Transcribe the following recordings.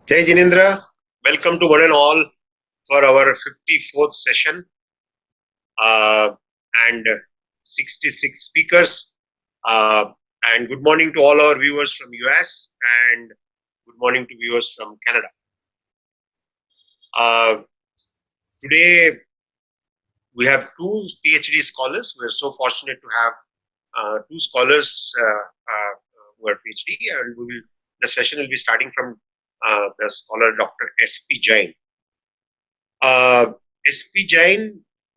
Jai Jinendra, welcome to one and all for our 54th session uh, and 66 speakers. Uh, and good morning to all our viewers from US and good morning to viewers from Canada. Uh, Today we have two PhD scholars. We're so fortunate to have two scholars who are PhD, and the session will be starting from the scholar Dr. S.P. Jain. SP Jain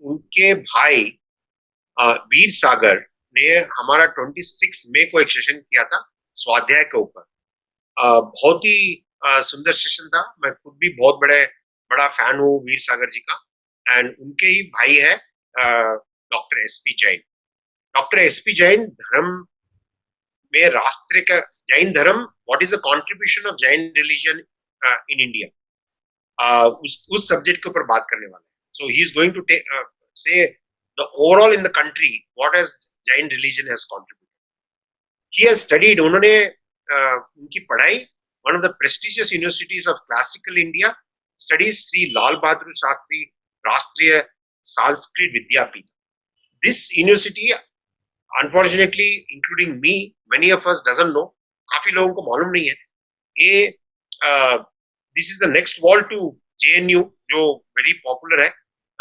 उनके भाई वीर सागर ने हमारा 26 मई को एक session किया था स्वाध्याय के ऊपर। बहुत ही सुंदर सेशन था। मैं खुद भी बहुत बड़ा फैन हूँ वीर सागर जी का। एंड उनके ही भाई है doctor SP Jain. Doctor SP Jain धर्म में राष्ट्र का जैन धर्म, what is the contribution of Jain religion in India, उस सब्जेक्ट के ऊपर बात करने वाला है। So he is going to say the overall in the country what has Jain religion has contributed. He has studied, उन्होंने उनकी पढ़ाई one of the prestigious universities of classical India studies Shri Lal Bahadur Shastri राष्ट्रीय Sanskrit Vidyapeeth. This university unfortunately including me many of us doesn't know, काफी लोगों को मालूम नहीं है। ये this is the next wall to JNU जो वेरी पॉपुलर है,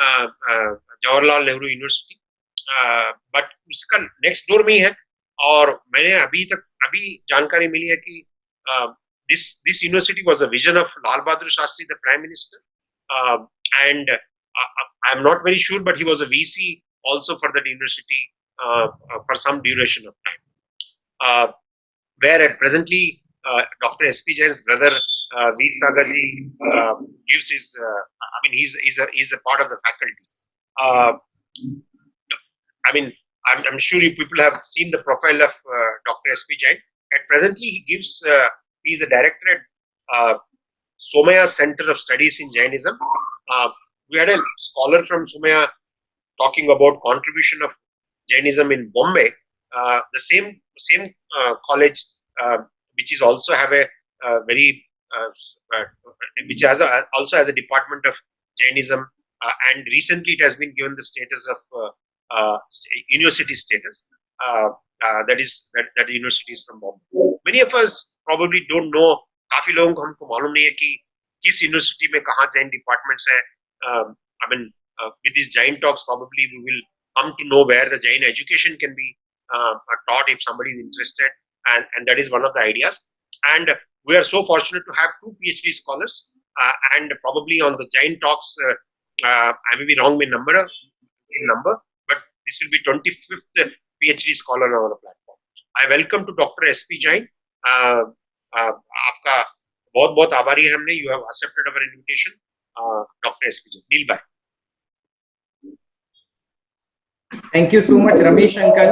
जवाहरलाल नेहरू यूनिवर्सिटी, बट उसका नेक्स्ट डोर में ही है। और मैंने अभी जानकारी मिली है कि this university was a vision of Lal Bahadur Shastri the prime minister, and I am not very sure but he was a VC also for that university for some duration of time, where at presently Dr. S.P. Jain's brother Veer Sagarji gives his, I mean, he's a part of the faculty. I mean, I'm sure you people have seen the profile of Dr. S.P. Jain. At presently, he's the director at Somaya Center of Studies in Jainism. We had a scholar from Somaya talking about contribution of Jainism in Bombay. The same college, which is also have a very which also has a department of Jainism, and recently it has been given the status of university status. That university is from Bombay. Many of us probably don't know. काफी लोगों को हमको मालूम नहीं है कि किस university में कहाँ जैन डिपार्टमेंट्स है। I mean, with these Jain talks, probably we will come to know where the Jain education can be taught if somebody is interested, and that is one of the ideas. And we are so fortunate to have two PhD scholars, and probably on the Jain talks, I may be wrong in number, but this will be 25th PhD scholar on the platform. I welcome to Dr. S.P. Jain. आपका बहुत बहुत आभारी है हमने, you have accepted our invitation doctor SP Jain. Neel भाई, thank you so much Ramesh uncle.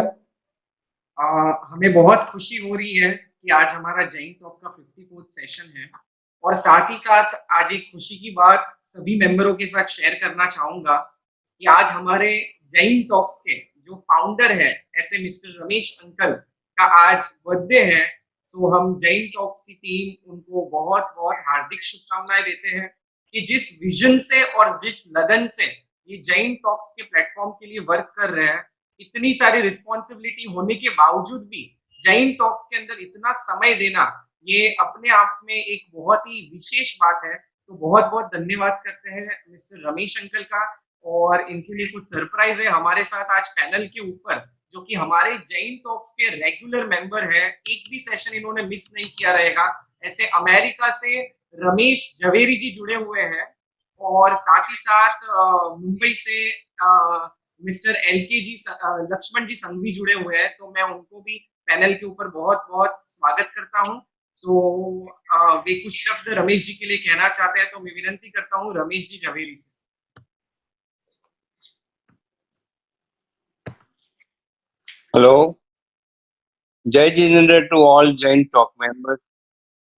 हमें बहुत खुशी हो रही है कि आज हमारा जैन टॉक का 54th सेशन है, और साथ ही साथ आज एक खुशी की बात सभी मेंबरों के साथ शेयर करना चाहूंगा कि आज हमारे जैन टॉक्स के जो फाउंडर है ऐसे मिस्टर रमेश अंकल का आज बर्थडे है। सो हम जैन टॉक्स की टीम उनको बहुत बहुत हार्दिक शुभकामनाएं देते हैं कि जिस विजन से और जिस लगन से ये जैन टॉक्स के प्लेटफॉर्म के लिए वर्क कर रहे हैं, इतनी सारी रिस्पॉन्सिबिलिटी होने के बावजूद भी जैन टॉक्स के अंदर इतना समय देना, ये अपने आप में एक बहुत ही विशेष बात है। तो बहुत बहुत धन्यवाद करते हैं मिस्टर रमेश अंकल का। और इनके लिए कुछ सरप्राइज है हमारे साथ आज पैनल के ऊपर, जो कि हमारे जैन टॉक्स के रेगुलर मेंबर है। एक भी सेशन इन्होंने मिस नहीं किया रहेगा। ऐसे अमेरिका से रमेश झवेरी जी जुड़े हुए हैं, और साथ ही साथ मुंबई से मिस्टर LK जी लक्ष्मण जी संघवी जुड़े हुए हैं। तो मैं उनको भी पैनल के ऊपर बहुत बहुत स्वागत करता हूँ। सो वे कुछ शब्द रमेश जी के लिए कहना चाहते हैं, तो मैं विनती करता हूँ रमेश जी झवेरी से। Hello, Jai Jinendra to all Jain Talk members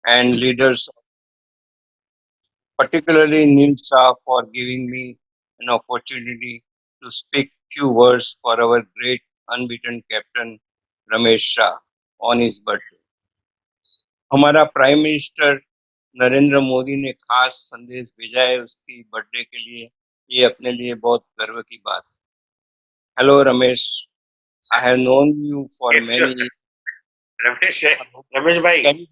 and leaders, particularly Neil Shah for giving me an opportunity to speak few words for our great unbeaten captain Ramesh Shah on his birthday. हमारा prime minister Narendra Modi ने खास संदेश भेजा है उसकी birthday के लिए, ये अपने लिए बहुत गर्व की बात है। Hello Ramesh, I have known you for Yes, many. Ramesh, Ramesh bhai, can you?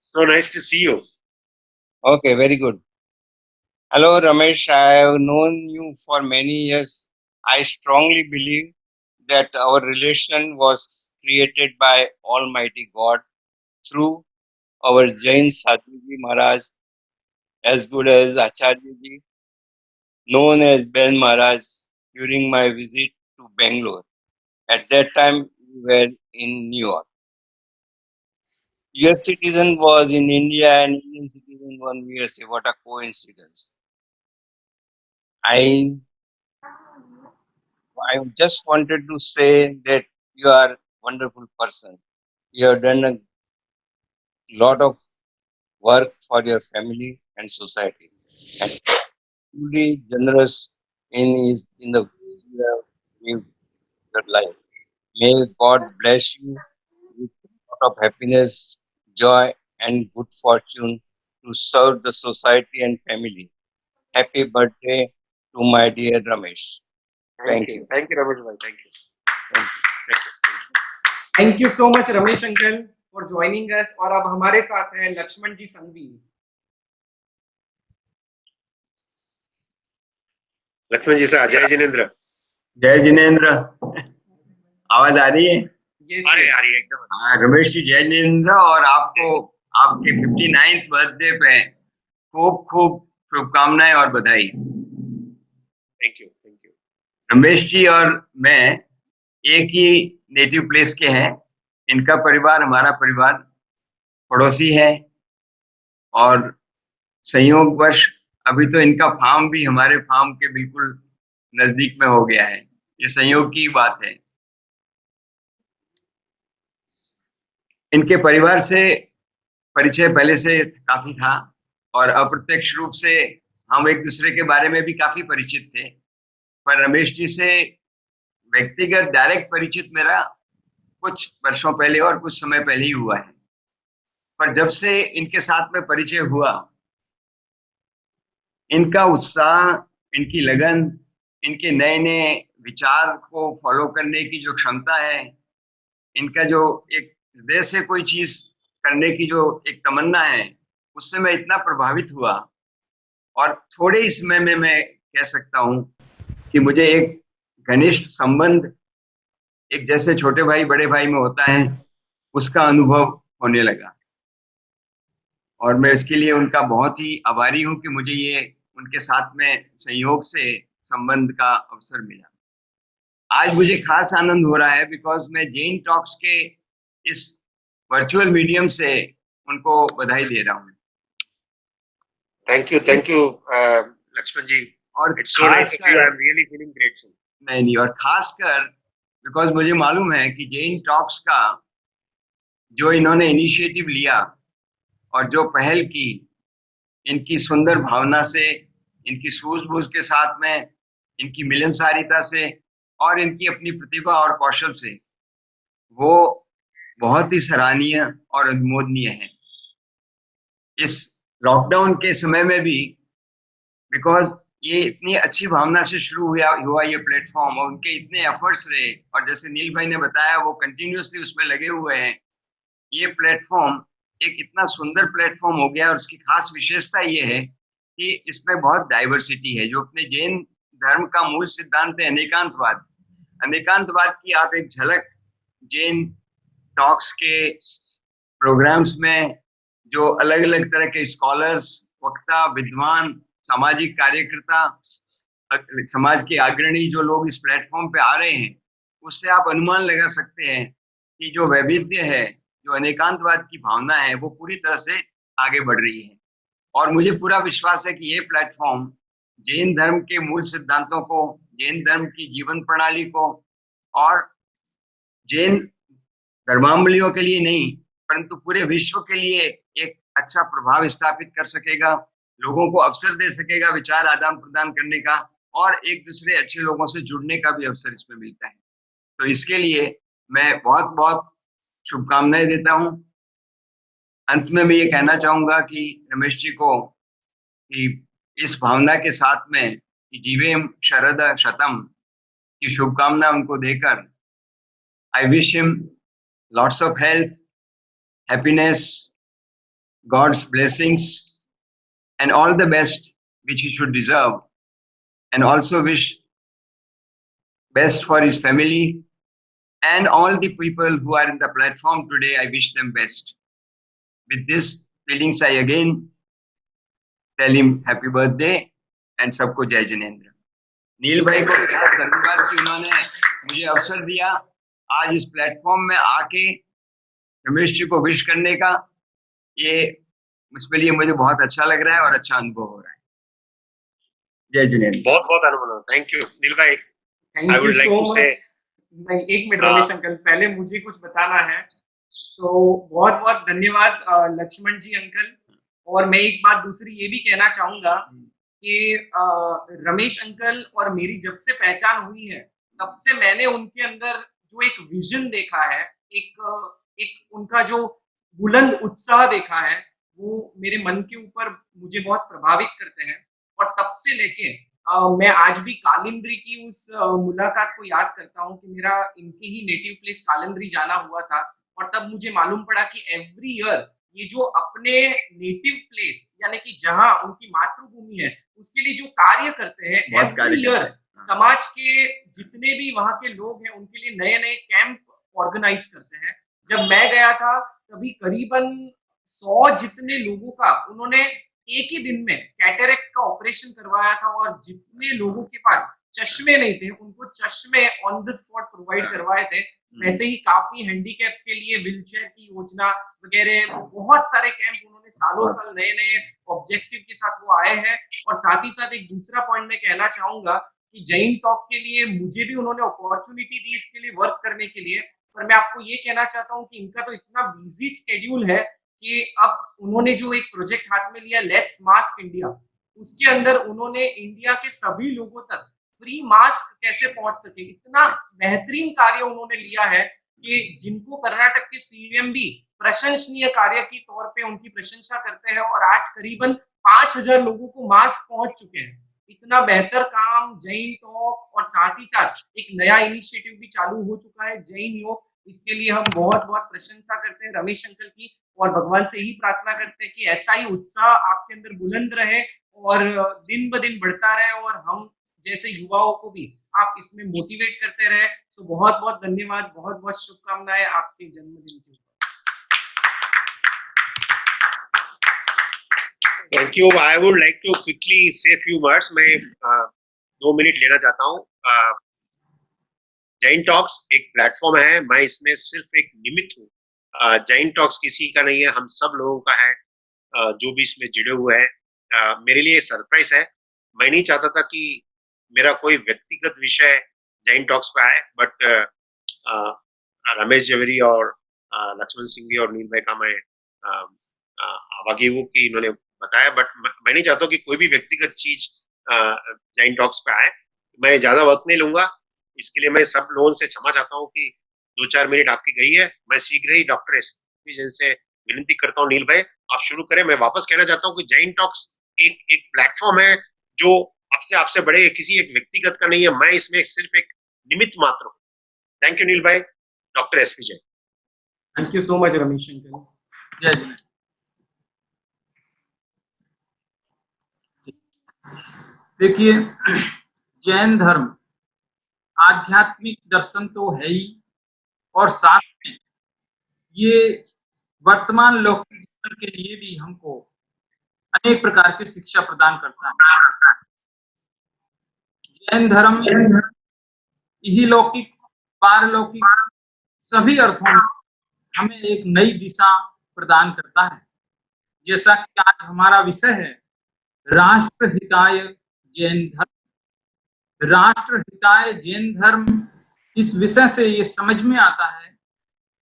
so nice to see you. Okay, very good. Hello Ramesh, I have known you for many years. I strongly believe that our relation was created by Almighty God through our Jain Sadhuji Maharaj, as good as Acharya Ji, known as Ben Maharaj, during my visit to Bangalore. At that time, we were in New York. US citizen was in India and Indian citizen was in USA. What a coincidence. I I just wanted to say that you are a wonderful person. You have done a lot of work for your family and society, and truly generous in the way you have lived your life. May God bless you with a lot of happiness, joy, and good fortune to serve the society and family. Happy birthday to my dear Ramesh. Thank you. Thank you, Ramesh bhai. Thank you. Thank you. Thank you so much Ramesh uncle for joining us. और अब हमारे साथ हैं लक्ष्मण जी संघवी। लक्ष्मण जी sir, जय जिनेन्द्र। जय जिनेन्द्र। आवाज आ रही है? यस अरे यस यार, ये एकदम हाँ रमेश जी, जय जिनेन्द्र। और आपको आपके 59th बर्थडे पे खूब खूब शुभकामनाएं और बधाई। Thank you, thank you. Ramesh ji और मैं एक ही नेटिव प्लेस के हैं। इनका परिवार हमारा परिवार पड़ोसी है और संयोगवश अभी तो इनका फार्म भी हमारे फार्म के बिल्कुल नजदीक में हो गया है। ये संयोग की बात है। इनके परिवार से परिचय पहले से काफी था और अप्रत्यक्ष रूप से हम एक दूसरे के बारे में भी काफी परिचित थे। पर रमेश जी से व्यक्तिगत डायरेक्ट परिचित मेरा कुछ वर्षों पहले और कुछ समय पहले ही हुआ है। पर जब से इनके साथ में परिचय हुआ, इनका उत्साह, इनकी लगन, इनके नए नए विचार को फॉलो करने की जो क्षमता है, इनका जो एक हृदय से कोई चीज करने की जो एक तमन्ना है, उससे मैं इतना प्रभावित हुआ। और थोड़े ही समय में मैं कह सकता हूँ कि मुझे एक घनिष्ठ संबंध, एक जैसे छोटे भाई बड़े भाई में होता है, उसका अनुभव होने लगा। और मैं इसके लिए उनका बहुत ही आभारी हूँ कि मुझे ये उनके साथ में संयोग से संबंध का अवसर मिला। आज मुझे खास आनंद हो रहा है बिकॉज मैं जैन टॉक्स के इस वर्चुअल मीडियम से उनको बधाई दे रहा हूँ। थैंक यू, लक्ष्मण जी। और it's so nice of you. I am really feeling grateful. नहीं, और खासकर बिकॉज मुझे मालूम है कि जैन टॉक्स का जो इन्होंने इनिशिएटिव लिया और जो पहल की, इनकी सुंदर भावना से, इनकी सूझबूझ के साथ में, इनकी मिलनसारिता से और इनकी अपनी प्रतिभा और कौशल से, वो बहुत ही सराहनीय और अनुमोदनीय है। इस लॉकडाउन के समय में भी बिकॉज ये इतनी अच्छी भावना से शुरू हुआ ये प्लेटफॉर्म, और उनके इतने एफर्ट्स रहे, और जैसे नील भाई ने बताया वो कंटिन्यूअसली उसमें लगे हुए हैं। ये प्लेटफॉर्म एक इतना सुंदर प्लेटफॉर्म हो गया और उसकी खास विशेषता ये है कि इसमें बहुत डाइवर्सिटी है। जो अपने जैन धर्म का मूल सिद्धांत है अनेकांतवाद, अनेकांतवाद की आप एक झलक जैन टॉक्स के प्रोग्राम्स में, जो अलग अलग तरह के स्कॉलर्स, वक्ता, विद्वान, सामाजिक कार्यकर्ता, समाज के अग्रणी जो लोग इस प्लेटफॉर्म पे आ रहे हैं, उससे आप अनुमान लगा सकते हैं कि जो वैविध्य है, जो अनेकांतवाद की भावना है, वो पूरी तरह से आगे बढ़ रही है। और मुझे पूरा विश्वास है कि ये प्लेटफॉर्म जैन धर्म के मूल सिद्धांतों को, जैन धर्म की जीवन प्रणाली को और जैन धर्मावलंबियों के लिए नहीं परंतु पूरे विश्व के लिए एक अच्छा प्रभाव स्थापित कर सकेगा, लोगों को अवसर दे सकेगा विचार आदान प्रदान करने का, और एक दूसरे अच्छे लोगों से जुड़ने का भी अवसर इसमें मिलता है। तो इसके लिए मैं बहुत बहुत शुभकामनाएं देता हूं अंत में मैं ये कहना चाहूंगा कि रमेश जी को कि इस भावना के साथ में कि जीवेम शरद शतम की शुभकामना उनको देकर I wish him lots of health, happiness, God's blessings and all the best which he should deserve, and also wish best for his family and all the people who are in the platform today. I wish them best. With this feelings, I again tell him happy birthday and सबको जय जिनेंद्र। नील भाई को खास धन्यवाद कि उन्होंने मुझे अवसर दिया आज इस प्लेटफॉर्म में आके रमेश जी को विश करने का। ये उसके लिए मुझे बहुत अच्छा लग रहा है और अच्छा अनुभव हो रहा है। जय जिनेंद्र। बहुत बहुत अनुभव। थैंक यू नील भाई। Thank I you would like so to much. say- नहीं, एक मिनट रमेश अंकल, पहले मुझे कुछ बताना है। सो बहुत बहुत धन्यवाद लक्ष्मण जी अंकल। और मैं एक बात दूसरी ये भी कहना चाहूंगा कि रमेश अंकल और मेरी जब से पहचान हुई है तब से मैंने उनके अंदर जो एक विजन देखा है, एक उनका जो बुलंद उत्साह देखा है, वो मेरे मन के ऊपर मुझे बहुत प्रभावित करते हैं। और तब से लेके मैं आज भी कालिंद्री की उस मुलाकात को याद करता हूँ कि मेरा इनके ही नेटिव प्लेस कालिंद्री जाना हुआ था। और तब मुझे मालूम पड़ा कि एवरी ईयर ये जो अपने नेटिव प्लेस यानी कि जहां उनकी मातृभूमि है उसके लिए जो कार्य करते हैं, बहुत कार्य एवरी ईयर करते हैं। समाज के जितने भी वहां के लोग हैं उनके लिए नए नए कैंप ऑर्गेनाइज करते हैं। जब मैं गया था तभी करीबन 100 जितने लोगों का उन्होंने एक ही दिन में कैटरेक्ट का ऑपरेशन करवाया था। और जितने लोगों के पास चश्मे नहीं थे उनको चश्मे ऑन द स्पॉट प्रोवाइड करवाए थे। वैसे ही काफी हैंडीकैप के लिए व्हीलचेयर की योजना वगैरह बहुत सारे कैंप उन्होंने सालों साल नए नए ऑब्जेक्टिव के साथ वो आए हैं। और साथ ही साथ एक दूसरा पॉइंट मैं कहना चाहूंगा कि जैन टॉक के लिए मुझे भी उन्होंने अपॉर्चुनिटी दी इसके लिए वर्क करने के लिए। पर मैं आपको ये कहना चाहता हूँ कि इनका तो इतना बिजी स्केड्यूल है कि अब उन्होंने जो एक प्रोजेक्ट हाथ में लिया लेट्स मास्क इंडिया, उसके अंदर उन्होंने इंडिया के सभी लोगों तक फ्री मास्क कैसे पहुंच सके इतना बेहतरीन कार्य उन्होंने लिया है कि जिनको कर्नाटक के सीएम भी प्रशंसनीय कार्य के तौर पे उनकी प्रशंसा करते हैं। और आज करीबन 5000 लोगों को मास्क पहुंच चुके हैं। इतना बेहतर काम जैन टॉक और साथ ही साथ एक नया इनिशिएटिव भी चालू हो चुका है जैन योग। इसके लिए हम बहुत बहुत प्रशंसा करते हैं रमेश अंकल की और भगवान से ही प्रार्थना करते हैं कि ऐसा ही उत्साह आपके अंदर बुलंद रहे और दिन ब दिन बढ़ता रहे और हम जैसे युवाओं को भी आप इसमें मोटिवेट करते रहे। सो बहुत बहुत धन्यवाद, बहुत बहुत शुभकामनाएं आपके जन्मदिन के। Thank you. I would like to quickly say few words. मैं 2 मिनट लेना चाहता हूँ। जैन टॉक्स एक प्लेटफॉर्म है, मैं इसमें सिर्फ एक निमित्त हूँ। जैन टॉक्स किसी का नहीं है, हम सब लोगों का है जो भी इसमें जुड़े हुए हैं। मेरे लिए सरप्राइज है। मैं नहीं चाहता था कि मेरा कोई व्यक्तिगत विषय जैन टॉक्स पे आए, बट रमेश जवेरी और लक्ष्मण सिंह जी और नील भाई का मैं आभागी हूँ कि इन्होंने बताया। बट मैं नहीं चाहता कि कोई भी व्यक्तिगत चीज जैन टॉक्स पे आए। मैं ज्यादा वक्त नहीं लूंगा, इसके लिए मैं सब लोगों से क्षमा चाहता हूँ कि 2-4 मिनट आपकी गई है। मैं शीघ्र ही डॉक्टर एसपी जैन से विनती करता हूँ, नील भाई आप शुरू करें। मैं वापस कहना चाहता हूँ कि जैन टॉक्स एक प्लेटफॉर्म है जो आपसे बड़े किसी एक व्यक्तिगत का नहीं है। मैं इसमें सिर्फ एक निमित्त मात्र हूँ। थैंक यू नील भाई। Doctor SP Jain. Thank you so much Ramesh uncle. जय जी। देखिए, जैन धर्म आध्यात्मिक दर्शन तो है ही और साथ में ये वर्तमान लौकिक जीवन के लिए भी हमको अनेक प्रकार की शिक्षा प्रदान करता है। जैन धर्म यही लौकिक पारलौकिक सभी अर्थों में हमें एक नई दिशा प्रदान करता है। जैसा कि आज हमारा विषय है राष्ट्र हिताय जैन धर्म। राष्ट्र हिताय जैन धर्म, इस विषय से ये समझ में आता है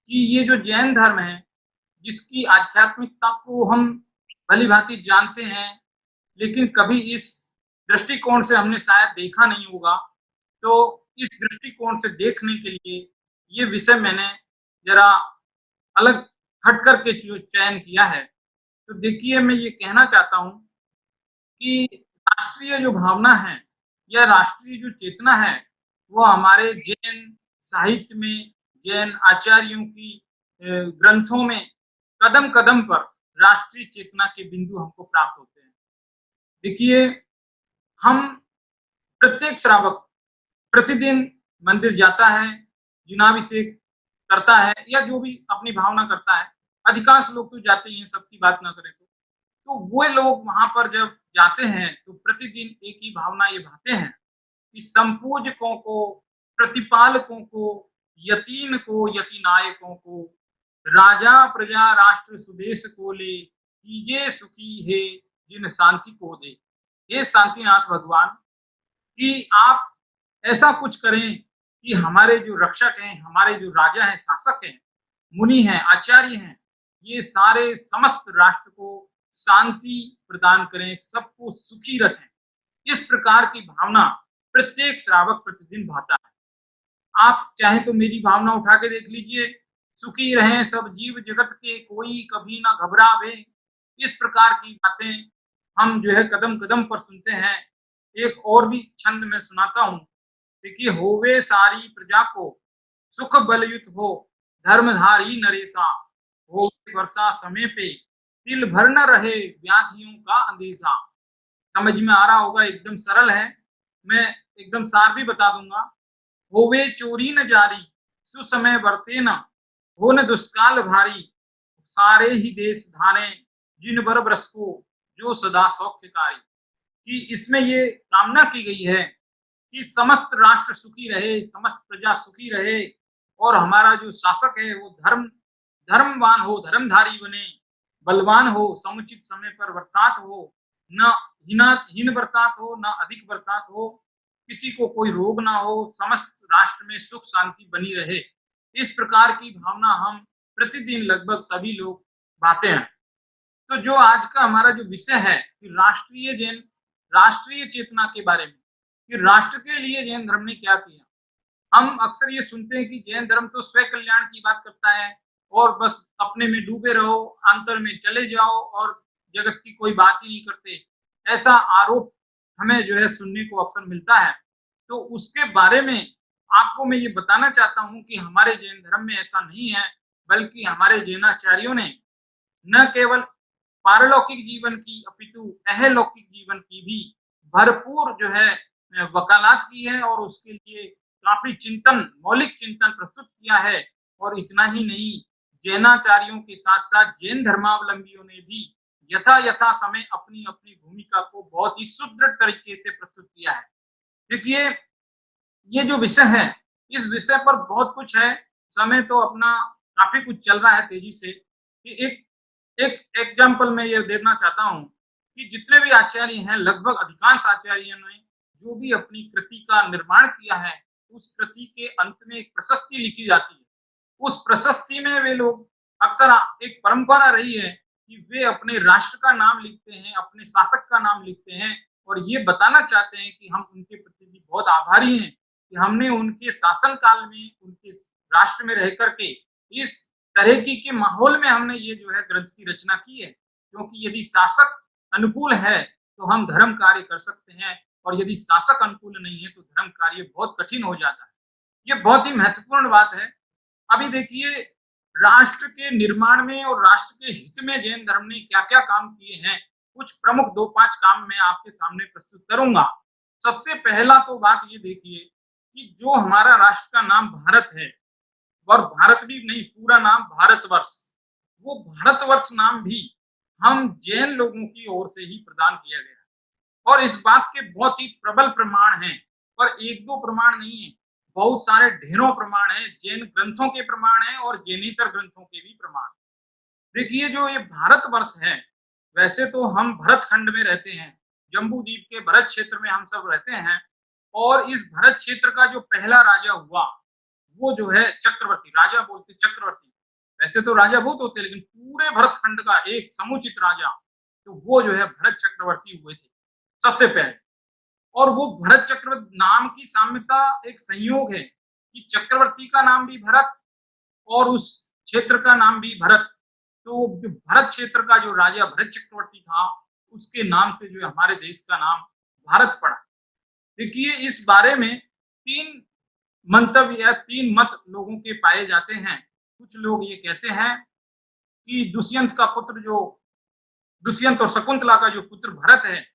कि ये जो जैन धर्म है जिसकी आध्यात्मिकता को हम भली भांति जानते हैं लेकिन कभी इस दृष्टिकोण से हमने शायद देखा नहीं होगा, तो इस दृष्टिकोण से देखने के लिए ये विषय मैंने जरा अलग हट करके चयन किया है। तो देखिए, मैं ये कहना चाहता हूँ कि राष्ट्रीय जो भावना है या राष्ट्रीय जो चेतना है, वो हमारे जैन साहित्य में, जैन आचार्यों की ग्रंथों में कदम-कदम पर राष्ट्रीय चेतना के बिंदु हमको प्राप्त होते हैं। देखिए, हम प्रत्येक श्रावक प्रतिदिन मंदिर जाता है, जिनाभिषेक करता है या जो भी अपनी भावना करता है। अधिकांश लोग तो जाते ही हैं, सबकी बात ना करें तो। तो वो लोग वहाँ पर जब जाते हैं, तो प्रतिदिन एक ही भावना ये भाते हैं कि संपूजकों को, प्रतिपालकों को, यतीन को, यतिनायकों को, राजा प्रजा राष्ट्र सुदेश को ले, कीजे सुखी है जिन शांति को दे। हे शांतिनाथ भगवान, कि आप ऐसा कुछ करें कि हमारे जो रक्षक हैं, हमारे जो राजा हैं, शासक हैं, मुनि हैं, आचार्य हैं, ये सारे समस्त राष्ट्र को शांति प्रदान करें, सबको सुखी रखें। इस प्रकार की भावना प्रत्येक श्रावक प्रतिदिन भाता है। आप चाहें तो मेरी भावना उठा के देख लीजिए, सुखी रहें सब जीव जगत के, कोई कभी ना घबरावे। इस प्रकार की बातें हम जो है कदम-कदम पर सुनते हैं। एक और भी छंद मैं सुनाता हूँ। देखिए, होवे सारी प्रजा को सुख बलयुत हो, धर्मधारी नरेशा, होवे वर्षा समय पे, तिल भर न रहे व्याधियों का अंदेशा। समझ में आ रहा होगा, एकदम सरल है। मैं एकदम सार भी बता दूंगा। होवे चोरी न जारी, सुसमय बरते न, हो न दुष्काल भारी, सारे ही देश धारे, जिन बर बरस को, जो सदा सौख्यकारी। कि इसमें ये कामना की गई है कि समस्त राष्ट्र सुखी रहे, समस्त प्रजा सुखी रहे और हमारा जो शासक है वो धर्मवान हो, धर्मधारी बने, बलवान हो, समुचित समय पर बरसात हो, न हीन बरसात हो, न अधिक बरसात हो, किसी को कोई रोग ना हो, समस्त राष्ट्र में सुख शांति बनी रहे। इस प्रकार की भावना हम प्रतिदिन लगभग सभी लोग भाते हैं। तो जो आज का हमारा जो विषय है कि राष्ट्रीय चेतना के बारे में, कि राष्ट्र के लिए जैन धर्म ने क्या किया। हम अक्सर ये सुनते हैं कि जैन धर्म तो स्वयं कल्याण की बात करता है और बस अपने में डूबे रहो, अंतर में चले जाओ और जगत की कोई बात ही नहीं करते। ऐसा आरोप हमें जो है सुनने को अक्सर मिलता है। तो उसके बारे में आपको मैं ये बताना चाहता हूँ कि हमारे जैन धर्म में ऐसा नहीं है, बल्कि हमारे जैनाचार्यों ने न केवल पारलौकिक जीवन की अपितु अहलौकिक जीवन की भी भरपूर जो है वकालत की है और उसके लिए काफी मौलिक चिंतन प्रस्तुत किया है। और इतना ही नहीं, जैनाचार्यों के साथ साथ जैन धर्मावलंबियों ने भी यथा समय अपनी अपनी भूमिका को बहुत ही सुदृढ़ तरीके से प्रस्तुत किया है। देखिए, ये जो विषय है, इस विषय पर बहुत कुछ है। समय तो अपना काफी कुछ चल रहा है तेजी से। कि एक एग्जाम्पल मैं ये देना चाहता हूँ कि जितने भी आचार्य हैं, लगभग अधिकांश आचार्यों ने जो भी अपनी कृति का निर्माण किया है, उस कृति के अंत में एक प्रशस्ति लिखी जाती है। उस प्रशस्ति में वे लोग अक्सर, एक परंपरा रही है कि वे अपने राष्ट्र का नाम लिखते हैं, अपने शासक का नाम लिखते हैं और ये बताना चाहते हैं कि हम उनके प्रति भी बहुत आभारी हैं कि हमने उनके शासन काल में, उनके राष्ट्र में रह करके इस तरह के माहौल में हमने ये जो है ग्रंथ की रचना की है। क्योंकि यदि शासक अनुकूल है तो हम धर्म कार्य कर सकते हैं और यदि शासक अनुकूल नहीं है तो धर्म कार्य बहुत कठिन हो जाता है। ये बहुत ही महत्वपूर्ण बात है। अभी देखिए, राष्ट्र के निर्माण में और राष्ट्र के हित में जैन धर्म ने क्या-क्या काम किए हैं, कुछ प्रमुख 2-5 काम मैं आपके सामने प्रस्तुत करूंगा। सबसे पहला तो बात ये देखिए कि जो हमारा राष्ट्र का नाम भारत है, और भारत भी नहीं, पूरा नाम भारतवर्ष, वो भारतवर्ष नाम भी हम जैन लोगों की ओर से ही प्रदान किया गया है। और इस बात के बहुत ही प्रबल प्रमाण हैं और 1-2 प्रमाण नहीं है, बहुत सारे ढेरों प्रमाण हैं। जैन ग्रंथों के प्रमाण हैं और जैनेतर ग्रंथों के भी प्रमाण। देखिए, जो ये भारतवर्ष है, वैसे तो हम भरत खंड में रहते हैं, जम्बू द्वीप के भरत क्षेत्र में हम सब रहते हैं। और इस भरत क्षेत्र का जो पहला राजा हुआ वो जो है चक्रवर्ती, राजा बोलते चक्रवर्ती, वैसे तो राजा बहुत होते हैं, लेकिन पूरे भरत खंड का एक समुचित राजा, तो वो जो है भरत चक्रवर्ती हुए थे सबसे पहले। और वो भरत चक्रवर्ती नाम की साम्यता एक संयोग है कि चक्रवर्ती का नाम भी भरत और उस क्षेत्र का नाम भी भरत, तो भरत क्षेत्र का जो राजा भरत चक्रवर्ती था, उसके नाम से जो है हमारे देश का नाम भारत पड़ा। देखिए, इस बारे में 3 मंतव्य या 3 मत लोगों के पाए जाते हैं। कुछ लोग ये कहते हैं कि दुष्यंत और शकुंतला का जो पुत्र भरत है,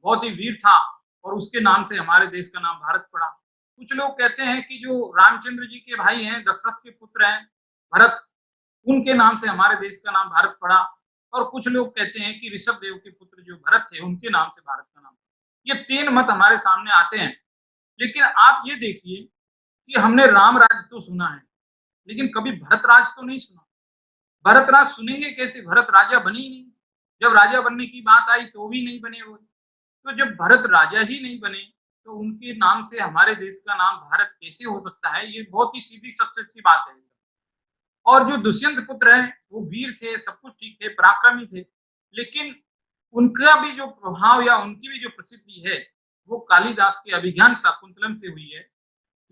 बहुत ही वीर था और उसके नाम से हमारे देश का नाम भारत पड़ा। कुछ लोग कहते हैं कि जो रामचंद्र जी के भाई हैं, दशरथ के पुत्र हैं भरत, उनके नाम से हमारे देश का नाम भारत पड़ा। और कुछ लोग कहते हैं कि ऋषभ देव के पुत्र जो भरत थे, उनके नाम से भारत का नाम। ये 3 मत हमारे सामने आते हैं। लेकिन आप ये देखिए कि हमने राम राज तो सुना है, लेकिन कभी भरत राज तो नहीं सुना। भरत राज सुनेंगे कैसे? भरत राजा बने ही नहीं। जब राजा बनने की बात आई तो भी नहीं बने वो। तो जब भरत राजा ही नहीं बने, तो उनके नाम से हमारे देश का नाम भारत कैसे हो सकता है? ये बहुत ही सीधी सी बात है। और जो दुष्यंत पुत्र हैं, वो वीर थे, सब कुछ ठीक थे, पराक्रमी थे, लेकिन उनका भी जो प्रभाव या उनकी भी जो प्रसिद्धि है, वो कालिदास के अभिज्ञान शाकुंतलम से हुई है।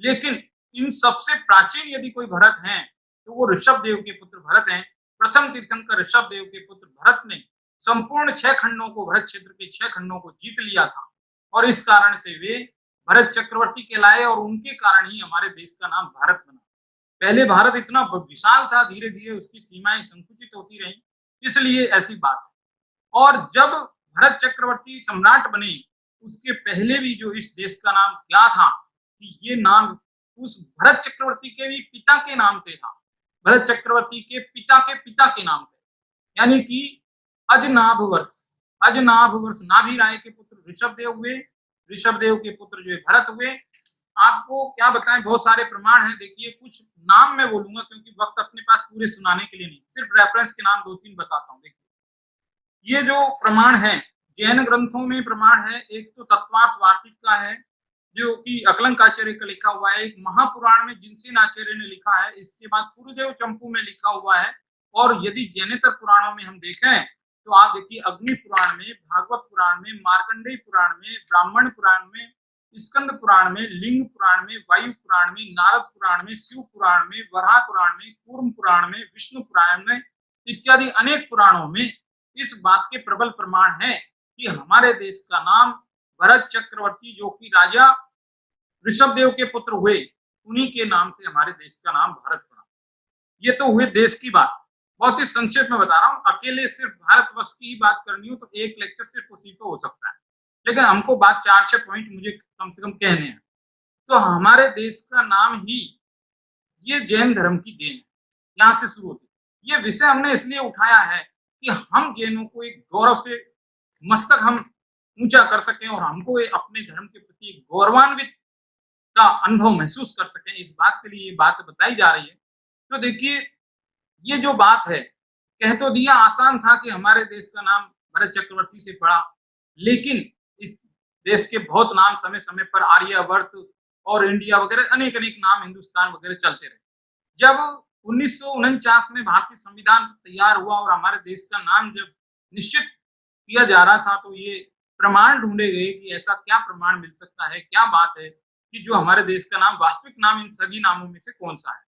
लेकिन इन सबसे प्राचीन यदि कोई भरत हैं, तो वो ऋषभ देव के पुत्र भरत हैं। प्रथम तीर्थंकर ऋषभ देव के पुत्र भरत ने संपूर्ण 6 खंडों को, भरत क्षेत्र के 6 खंडों को जीत लिया था और इस कारण से वे भरत चक्रवर्ती कहलाए और उनके कारण ही हमारे देश का नाम भारत बना। पहले भारत इतना विशाल था, धीरे-धीरे उसकी सीमाएं संकुचित होती रहीं, इसलिए ऐसी बात है। और जब भरत चक्रवर्ती सम्राट बने, उसके पहले भी जो इस देश का नाम क्या था, कि ये नाम उस भरत चक्रवर्ती के भी पिता के नाम से था। भरत चक्रवर्ती के पिता के नाम से, यानी कि अजनाभ वर्ष। अजनाभ वर्ष नाभि राय के पुत्र ऋषभ देव हुए, ऋषभ देव के पुत्र जो है भरत हुए। आपको क्या बताएं, बहुत सारे प्रमाण हैं। देखिए, कुछ नाम मैं बोलूंगा क्योंकि वक्त अपने पास पूरे सुनाने के लिए नहीं, सिर्फ रेफरेंस के नाम 2-3 बताता हूँ। देखिए, ये जो प्रमाण है, जैन ग्रंथों में प्रमाण है। एक तो तत्वार्थ वार्तिक का है, जो कि अकलंकाचार्य का लिखा हुआ है। एक महापुराण में जिनसेन आचार्य ने लिखा है। इसके बाद गुरुदेव चंपू में लिखा हुआ है। और यदि जैनेतर पुराणों में हम देखें, तो आप देखिए अग्नि पुराण में, भागवत पुराण में, मार्कंडेय पुराण में, ब्राह्मण पुराण में, स्कंद पुराण में, लिंग पुराण में, वायु पुराण में, नारद पुराण में, शिव पुराण में, वराह पुराण में, कूर्म पुराण में, विष्णु पुराण में इत्यादि अनेक पुराणों में इस बात के प्रबल प्रमाण है कि हमारे देश का नाम भरत चक्रवर्ती, जो कि राजा ऋषभ देव के पुत्र हुए, उन्हीं के नाम से हमारे देश का नाम भारत पड़ा। ये तो हुए देश की बात, बहुत ही संक्षेप में बता रहा हूँ। अकेले सिर्फ भारतवर्ष की ही बात करनी हो तो एक लेक्चर सिर्फ उसी पे हो सकता है, लेकिन हमको बात 4-6 पॉइंट मुझे कम से कम कहने हैं। तो हमारे देश का नाम ही ये जैन धर्म की देन है, यहाँ से शुरू होती है। ये विषय हमने इसलिए उठाया है कि हम जैनों को एक गौरव से मस्तक हम ऊंचा कर सकें और हमको अपने धर्म के प्रति गौरवान्वित का अनुभव महसूस कर सकें। इस बात के लिए ये बात बताई जा रही है। तो देखिए, ये जो बात है, कह तो दिया आसान था कि हमारे देश का नाम भरत चक्रवर्ती से पड़ा, लेकिन इस देश के बहुत नाम समय समय पर आर्यवर्त और इंडिया वगैरह अनेक अनेक नाम, हिंदुस्तान वगैरह चलते रहे। जब 1949 में भारतीय संविधान तैयार हुआ और हमारे देश का नाम जब निश्चित किया जा रहा था, तो ये प्रमाण ढूंढे गए कि ऐसा क्या प्रमाण मिल सकता है, क्या बात है कि जो हमारे देश का नाम, वास्तविक नाम इन सभी नामों में से कौन सा है।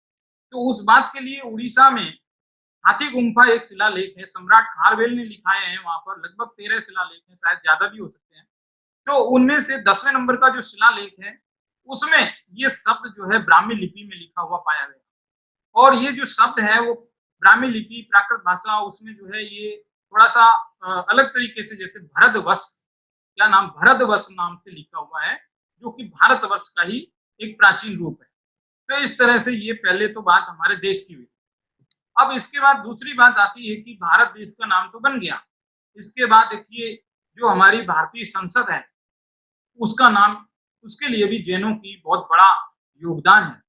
तो उस बात के लिए उड़ीसा में हाथी गुम्फा एक शिलालेख है, सम्राट खारवेल ने लिखाए हैं। वहां पर लगभग 13 शिलालेख हैं, शायद ज्यादा भी हो सकते हैं। तो उनमें से 10वें नंबर का जो शिलालेख है, उसमें ये शब्द जो है ब्राह्मी लिपि में लिखा हुआ पाया गया। और ये जो शब्द है वो ब्राह्मी लिपि, प्राकृत भाषा, उसमें जो है ये थोड़ा सा अलग तरीके से, जैसे भरतवश, क्या नाम, भरतवश नाम से लिखा हुआ है, जो कि भारतवर्ष का ही एक प्राचीन रूप है। तो इस तरह से ये पहले तो बात हमारे देश की हुई। अब इसके बाद दूसरी बात आती है कि भारत देश का नाम तो बन गया, इसके बाद देखिए जो हमारी भारतीय संसद है, उसका नाम, उसके लिए भी जैनों की बहुत बड़ा योगदान है।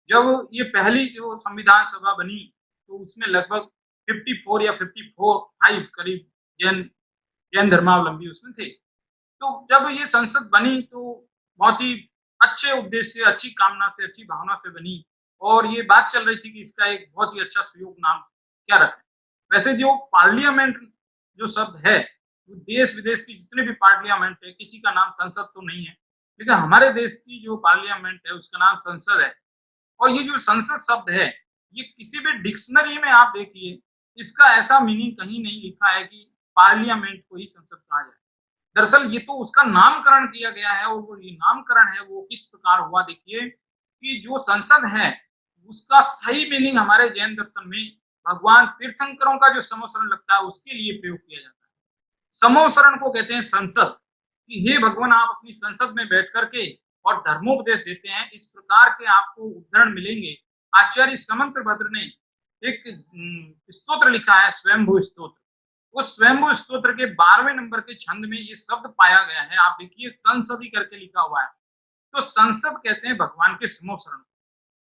जब ये पहली जो संविधान सभा बनी, तो उसमें लगभग 54 या 54 करीब जैन धर्मावलंबी उसमें थे। तो जब ये संसद बनी तो बहुत ही अच्छे उद्देश्य से, अच्छी कामना से, अच्छी भावना से बनी और ये बात चल रही थी कि इसका एक बहुत ही अच्छा सुयोग नाम क्या रखें। वैसे जो पार्लियामेंट जो शब्द है, वो देश विदेश की जितने भी पार्लियामेंट है, किसी का नाम संसद तो नहीं है, लेकिन हमारे देश की जो पार्लियामेंट है उसका नाम संसद है। और ये जो संसद शब्द है, ये किसी भी डिक्शनरी में आप देखिए, इसका ऐसा मीनिंग कहीं नहीं लिखा है कि पार्लियामेंट को ही संसद कहा जाए। दरअसल ये तो उसका नामकरण किया गया है, और वो ये नामकरण है वो किस प्रकार हुआ देखिए, कि जो संसद है उसका सही मीनिंग हमारे जैन दर्शन में भगवान तीर्थंकरों का जो समोसरण लगता है उसके लिए प्रयोग किया जाता है। समोसरण को कहते हैं संसद, कि हे भगवान आप अपनी संसद में बैठ करके और धर्मोपदेश देते हैं। इस प्रकार के आपको उदाहरण मिलेंगे। आचार्य समंत भद्र ने एक स्तोत्र लिखा है, स्वयंभू स्तोत्र। उस स्वयंभू स्तोत्र के 12वें नंबर के छंद में ये शब्द पाया गया है। आप देखिए संसदी करके लिखा हुआ है। तो संसद कहते हैं भगवान के समोसरण,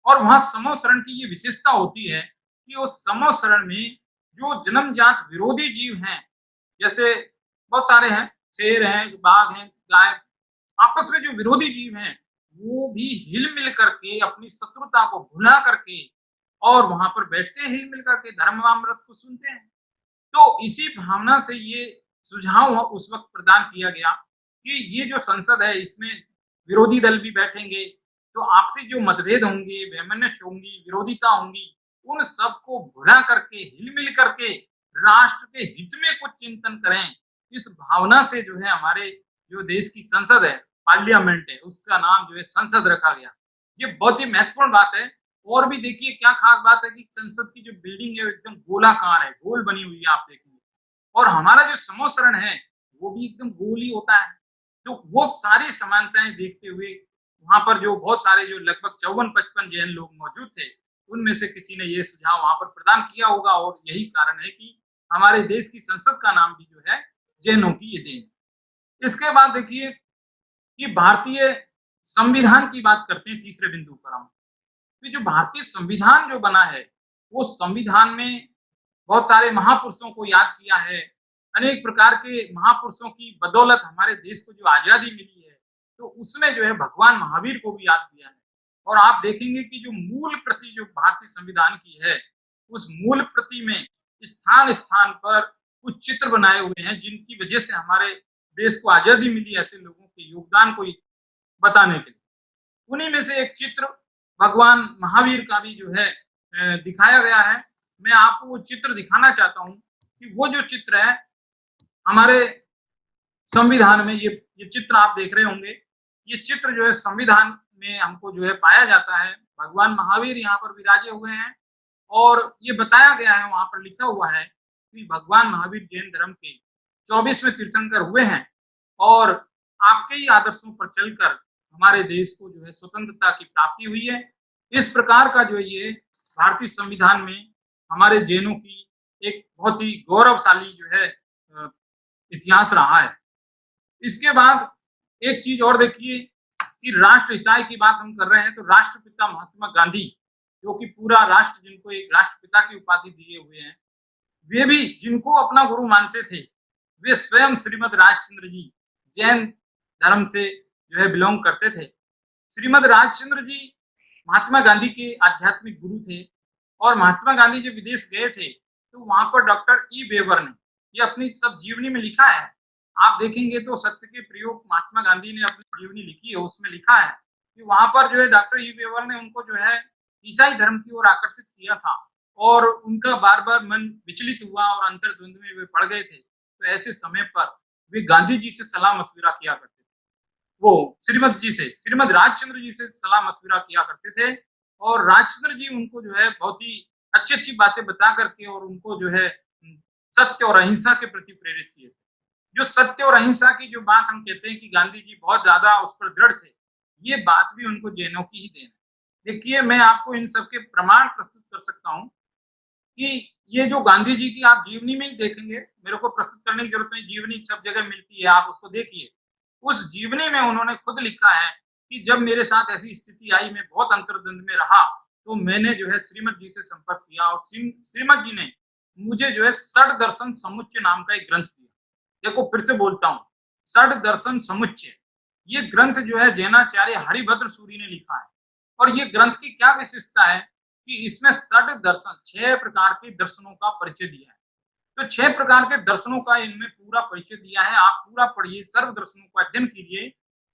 और वहां समोसरण की ये विशेषता होती है कि उस समोसरण में जो जन्मजात विरोधी जीव हैं, जैसे बहुत सारे हैं, शेर हैं, बाघ हैं, गाय, आपस में जो विरोधी जीव हैं वो भी हिल मिल करके अपनी शत्रुता को भुला करके और वहां पर बैठते हैं, हिल मिल करके धर्मामृत को सुनते हैं। तो इसी भावना से ये सुझाव उस वक्त प्रदान किया गया कि ये जो संसद है इसमें विरोधी दल भी बैठेंगे, तो आपसी जो मतभेद होंगे, वैमनस्य होंगी, विरोधिता होंगी, उन सबको भुला करके हिल मिल करके राष्ट्र के हित में कुछ चिंतन करें। इस भावना से जो है हमारे जो देश की संसद है, पार्लियामेंट है, उसका नाम जो है संसद रखा गया। ये बहुत ही महत्वपूर्ण बात है। और भी देखिए क्या खास बात है कि संसद की जो बिल्डिंग है वो एकदम गोलाकार है, गोल बनी हुई है, आप देखेंगे। और हमारा जो समोसरण है वो भी एकदम गोल ही होता है। तो वो सारी समानताएं देखते हुए वहां पर जो बहुत सारे जो लगभग 54-55 जैन लोग मौजूद थे, उनमें से किसी ने ये सुझाव वहां पर प्रदान किया होगा, और यही कारण है कि हमारे देश की संसद का नाम भी जो है जैनों की ये देन है। इसके बाद देखिए कि भारतीय संविधान की बात करते हैं तीसरे बिंदु पर हम। कि जो भारतीय संविधान जो बना है, वो संविधान में बहुत सारे महापुरुषों को याद किया है। अनेक प्रकार के महापुरुषों की बदौलत हमारे देश को जो आजादी मिली है, तो उसमें जो है भगवान महावीर को भी याद किया है। और आप देखेंगे कि जो मूल प्रति जो भारतीय संविधान की है, उस मूल प्रति में स्थान स्थान पर कुछ चित्र बनाए हुए हैं, जिनकी वजह से हमारे देश को आजादी मिली, ऐसे लोगों के योगदान को बताने के लिए। उन्हीं में से एक चित्र भगवान महावीर का भी जो है दिखाया गया है। मैं आपको वो चित्र दिखाना चाहता हूँ कि वो जो चित्र है हमारे संविधान में, ये चित्र आप देख रहे होंगे। ये चित्र जो है संविधान में हमको जो है पाया जाता है। भगवान महावीर यहाँ पर विराजे हुए हैं, और ये बताया गया है, वहां पर लिखा हुआ है कि भगवान महावीर जैन धर्म के 24वें तीर्थंकर हुए हैं, और आपके ही आदर्शों पर चलकर हमारे देश को जो है स्वतंत्रता की प्राप्ति हुई है। इस प्रकार का जो ये भारतीय संविधान में हमारे जैनों की एक बहुत ही गौरवशाली जो है इतिहास रहा है। इसके बाद एक चीज और देखिए कि राष्ट्र हिताय की बात हम कर रहे हैं, तो राष्ट्रपिता महात्मा गांधी, जो कि पूरा राष्ट्र जिनको एक राष्ट्रपिता की उपाधि दिए हुए हैं, वे भी जिनको अपना गुरु मानते थे, वे स्वयं श्रीमद राजचंद्र जी जैन धर्म से जो है बिलोंग करते थे। श्रीमद राजचंद्र जी महात्मा गांधी के आध्यात्मिक गुरु थे, और महात्मा गांधी जब विदेश गए थे तो वहां पर डॉक्टर ई वेबर ने ये अपनी सब जीवनी में लिखा है। आप देखेंगे तो सत्य के प्रयोग महात्मा गांधी ने अपनी जीवनी लिखी है, उसमें लिखा है कि वहां पर जो है डॉक्टर ई वेबर ने उनको जो है ईसाई धर्म की ओर आकर्षित किया था, और उनका बार बार मन विचलित हुआ और अंतर्द्वंद में वे पड़ गए थे। तो ऐसे समय पर वे गांधी जी से सलाह मशविरा किया करते थे, वो श्रीमद राजचंद्र जी से सलाह मशविरा किया करते थे, और राजचंद्र जी उनको जो है बहुत ही अच्छी अच्छी बातें बता करके और उनको जो है सत्य और अहिंसा के प्रति प्रेरित किए थे। जो सत्य और अहिंसा की जो बात हम कहते हैं कि गांधी जी बहुत ज्यादा उस पर दृढ़ थे, ये बात भी उनको जैनों की ही देन है। देखिए मैं आपको इन सबके प्रमाण प्रस्तुत कर सकता हूँ कि ये जो गांधी जी की आप जीवनी में ही देखेंगे, मेरे को प्रस्तुत करने की जरूरत नहीं, जीवनी सब जगह मिलती है, आप उसको देखिए। उस जीवनी में उन्होंने खुद लिखा है कि जब मेरे साथ ऐसी स्थिति आई, मैं बहुत अंतर्द्वंद में रहा, तो मैंने जो है श्रीमद जी से संपर्क किया, और श्रीमद जी ने मुझे जो है षड दर्शन समुच्चय नाम का एक ग्रंथ दिया। देखो फिर से बोलता हूँ, षड दर्शन समुच्चय, ये ग्रंथ जो है जैनाचार्य हरिभद्र सूरी ने लिखा है। और ये ग्रंथ की क्या विशेषता है कि इसमें षड दर्शन 6 प्रकार के दर्शनों का परिचय दिया है। तो 6 प्रकार के दर्शनों का इनमें पूरा परिचय दिया है। आप पूरा पढ़िए, सर्व दर्शनों का अध्ययन कीजिए,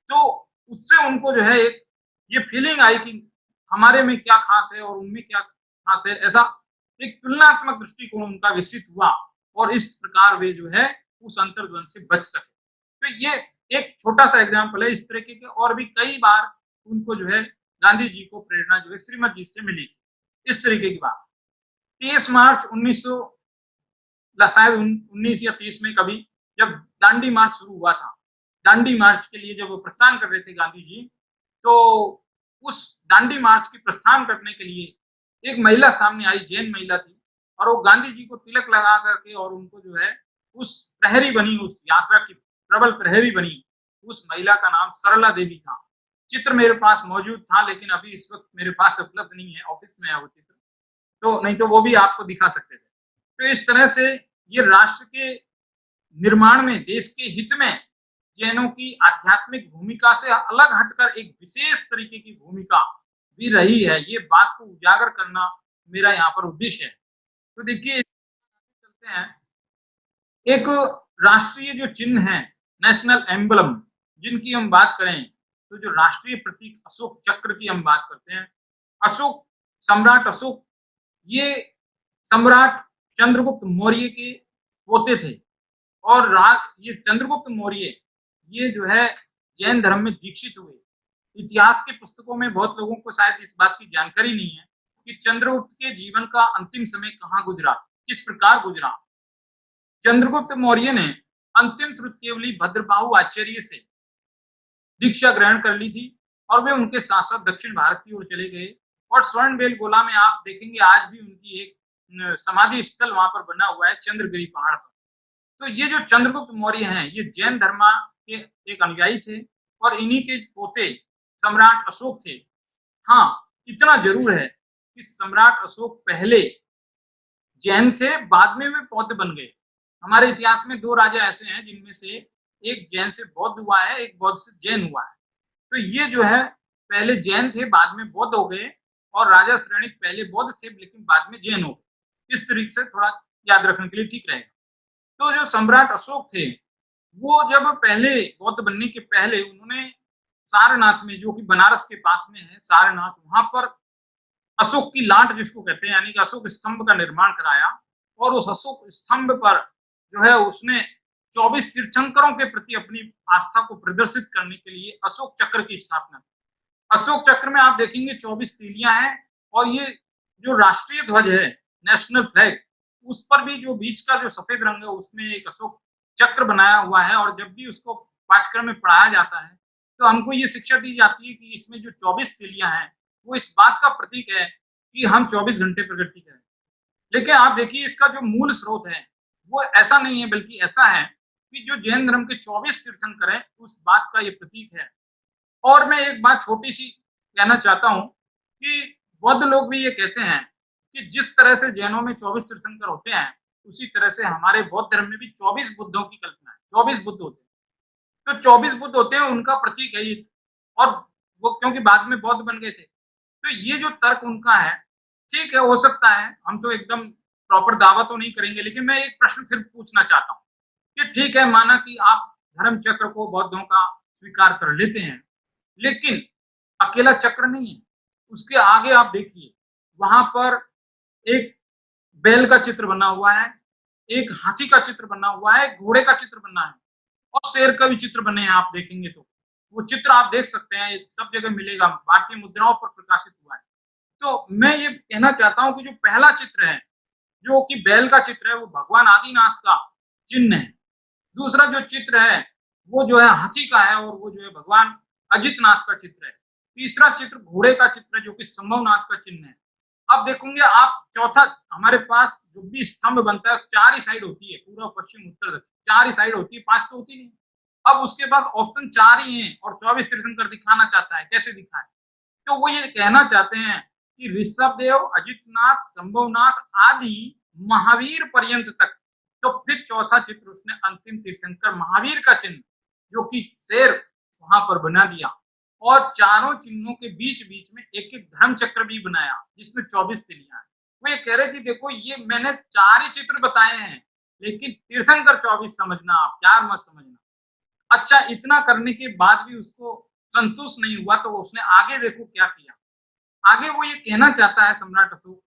तो उससे उनको जो है एक ये फीलिंग आई कि हमारे में क्या खास है और उनमें क्या खास है। ऐसा एक तुलनात्मक दृष्टिकोण उनका विकसित हुआ और इस प्रकार वे जो है उस अंतर्द्वंद से बच सके। तो ये एक छोटा सा एग्जाम्पल है, इस तरीके के और भी कई बार उनको जो है गांधी जी को प्रेरणा जो है श्रीमती जी से मिली थी। इस तरीके की बात 30 मार्च 1900 शायद 19 या 30 में कभी जब दांडी मार्च शुरू हुआ था, दांडी मार्च के लिए जब वो प्रस्थान कर रहे थे गांधी जी, तो उस दांडी मार्च के प्रस्थान करने के लिए एक महिला सामने आई, जैन महिला थी, और वो गांधी जी को तिलक लगा करके और उनको जो है उस प्रहरी बनी, उस यात्रा की प्रबल प्रहरी बनी। उस महिला का नाम सरला देवी था। चित्र मेरे पास मौजूद था, लेकिन अभी इस वक्त मेरे पास उपलब्ध नहीं है, ऑफिस में है वो चित्र, तो नहीं तो वो भी आपको दिखा सकते थे। तो इस तरह से ये राष्ट्र के निर्माण में, देश के हित में जैनों की आध्यात्मिक भूमिका से अलग हटकर एक विशेष तरीके की भूमिका भी रही है, ये बात को उजागर करना मेरा यहाँ पर उद्देश्य है। तो देखिए चलते हैं, एक राष्ट्रीय जो चिन्ह है, नेशनल एम्बलम, जिनकी हम बात करें तो जो राष्ट्रीय प्रतीक अशोक चक्र की हम बात करते हैं। अशोक, सम्राट अशोक, ये सम्राट चंद्रगुप्त मौर्य के पोते थे और ये चंद्रगुप्त मौर्य ये जो है जैन धर्म में दीक्षित हुए। इतिहास की पुस्तकों में बहुत लोगों को शायद इस बात की जानकारी नहीं है कि चंद्रगुप्त के जीवन का अंतिम समय कहाँ गुजरा, किस प्रकार गुजरा। चंद्रगुप्त मौर्य ने अंतिम श्रुतकेवली भद्रबाहु आचार्य से दीक्षा ग्रहण कर ली थी और वे उनके साथ साथ दक्षिण भारत की ओर चले गए। और स्वर्ण गोला में आप देखेंगे आज भी उनकी एक समाधि स्थल वहां पर बना हुआ है, चंद्रगिरी पहाड़ पर। तो ये जो चंद्रगुप्त मौर्य हैं, ये जैन धर्म के एक अनुयायी थे और इन्हीं के पोते सम्राट अशोक थे। हाँ, इतना जरूर है कि सम्राट अशोक पहले जैन थे, बाद में वे बौद्ध बन गए। हमारे इतिहास में 2 राजा ऐसे हैं जिनमें से एक जैन से बौद्ध हुआ है, एक बौद्ध से जैन हुआ है। तो ये जो है पहले जैन थे, बाद में बौद्ध हो गए, और राजा श्रेणिक पहले बौद्ध थे लेकिन बाद में जैन हो गए। इस तरीके से थोड़ा याद रखने के लिए ठीक रहेगा। तो जो सम्राट अशोक थे, वो जब पहले बौद्ध बनने के पहले उन्होंने सारनाथ में, जो कि बनारस के पास में है सारनाथ, वहां पर अशोक की लाट जिसको कहते हैं, यानी कि अशोक स्तंभ का निर्माण कराया। और उस अशोक स्तंभ पर जो है उसने 24 तीर्थंकरों के प्रति अपनी आस्था को प्रदर्शित करने के लिए अशोक चक्र की स्थापना की। अशोक चक्र में आप देखेंगे 24 तीलियां हैं, और ये जो राष्ट्रीय ध्वज है, नेशनल फ्लैग, उस पर भी जो बीच का जो सफेद रंग है उसमें एक अशोक चक्र बनाया हुआ है। और जब भी उसको पाठ्यक्रम में पढ़ाया जाता है तो हमको ये शिक्षा दी जाती है कि इसमें जो 24 तीलियां हैं वो इस बात का प्रतीक है कि हम 24 घंटे प्रगति करें। लेकिन आप देखिए इसका जो मूल स्रोत है वो ऐसा नहीं है, बल्कि ऐसा है कि जो जैन धर्म के 24 तीर्थंकर हैं उस बात का ये प्रतीक है। और मैं एक बात छोटी सी कहना चाहता हूं कि बौद्ध लोग भी ये कहते हैं कि जिस तरह से जैनों में 24 तीर्थंकर होते हैं, उसी तरह से हमारे बौद्ध धर्म में भी 24 बुद्धों की कल्पना है, 24 बुद्ध होते हैं। तो 24 बुद्ध होते हैं, उनका प्रतीक है ये। और वो क्योंकि बाद में बौद्ध बन गए थे, तो ये जो तर्क उनका है, ठीक है, हो सकता है, हम तो एकदम प्रॉपर दावा तो नहीं करेंगे, लेकिन मैं एक प्रश्न फिर पूछना चाहता हूँ कि ठीक है, माना कि आप धर्म चक्र को बौद्धों का स्वीकार कर लेते हैं, लेकिन अकेला चक्र नहीं है, उसके आगे आप देखिए वहां पर एक बैल का चित्र बना हुआ है, एक हाथी का चित्र बना हुआ है, घोड़े का चित्र बना है, और शेर का भी चित्र बने हैं। आप देखेंगे तो वो चित्र आप देख सकते हैं, सब जगह मिलेगा, भारतीय मुद्राओं पर प्रकाशित हुआ है। तो मैं ये कहना चाहता हूं कि जो पहला चित्र है, जो कि बैल का चित्र है, वो भगवान आदिनाथ का चिन्ह है। दूसरा जो चित्र है वो जो है हाथी का है, और वो जो है भगवान अजितनाथ का चित्र है। तीसरा चित्र घोड़े का चित्र है, जो कि संभवनाथ का चिन्ह है। अब देखोगे आप चौथा, हमारे पास जो भी स्तंभ बनता है 4 ही साइड होती है, पूर्व पश्चिम उत्तर दक्षिण 4 ही साइड होती है, 5 तो होती नहीं। अब उसके पास ऑप्शन 4 ही है और 24 तीर्थंकर दिखाना चाहता है, कैसे दिखाए? तो वो ये कहना चाहते हैं कि ऋषभदेव, अजितनाथ, संभवनाथ आदि महावीर पर्यंत तक। तो फिर चौथा चित्र उसने अंतिम तीर्थंकर महावीर का चिन्ह, जो कि शेर, वहां पर बना दिया। और चारों चिन्हों के बीच बीच में एक एक धर्म चक्र भी बनाया, जिसमें 24 तिलियां हैं। वो ये कह रहे कि देखो, ये मैंने 4 ही चित्र बताए हैं, लेकिन तीर्थंकर 24 समझना, आप 4 मत समझना। अच्छा, इतना करने के बाद भी उसको संतुष्ट नहीं हुआ, तो उसने आगे देखो क्या किया। आगे वो ये कहना चाहता है सम्राट अशोक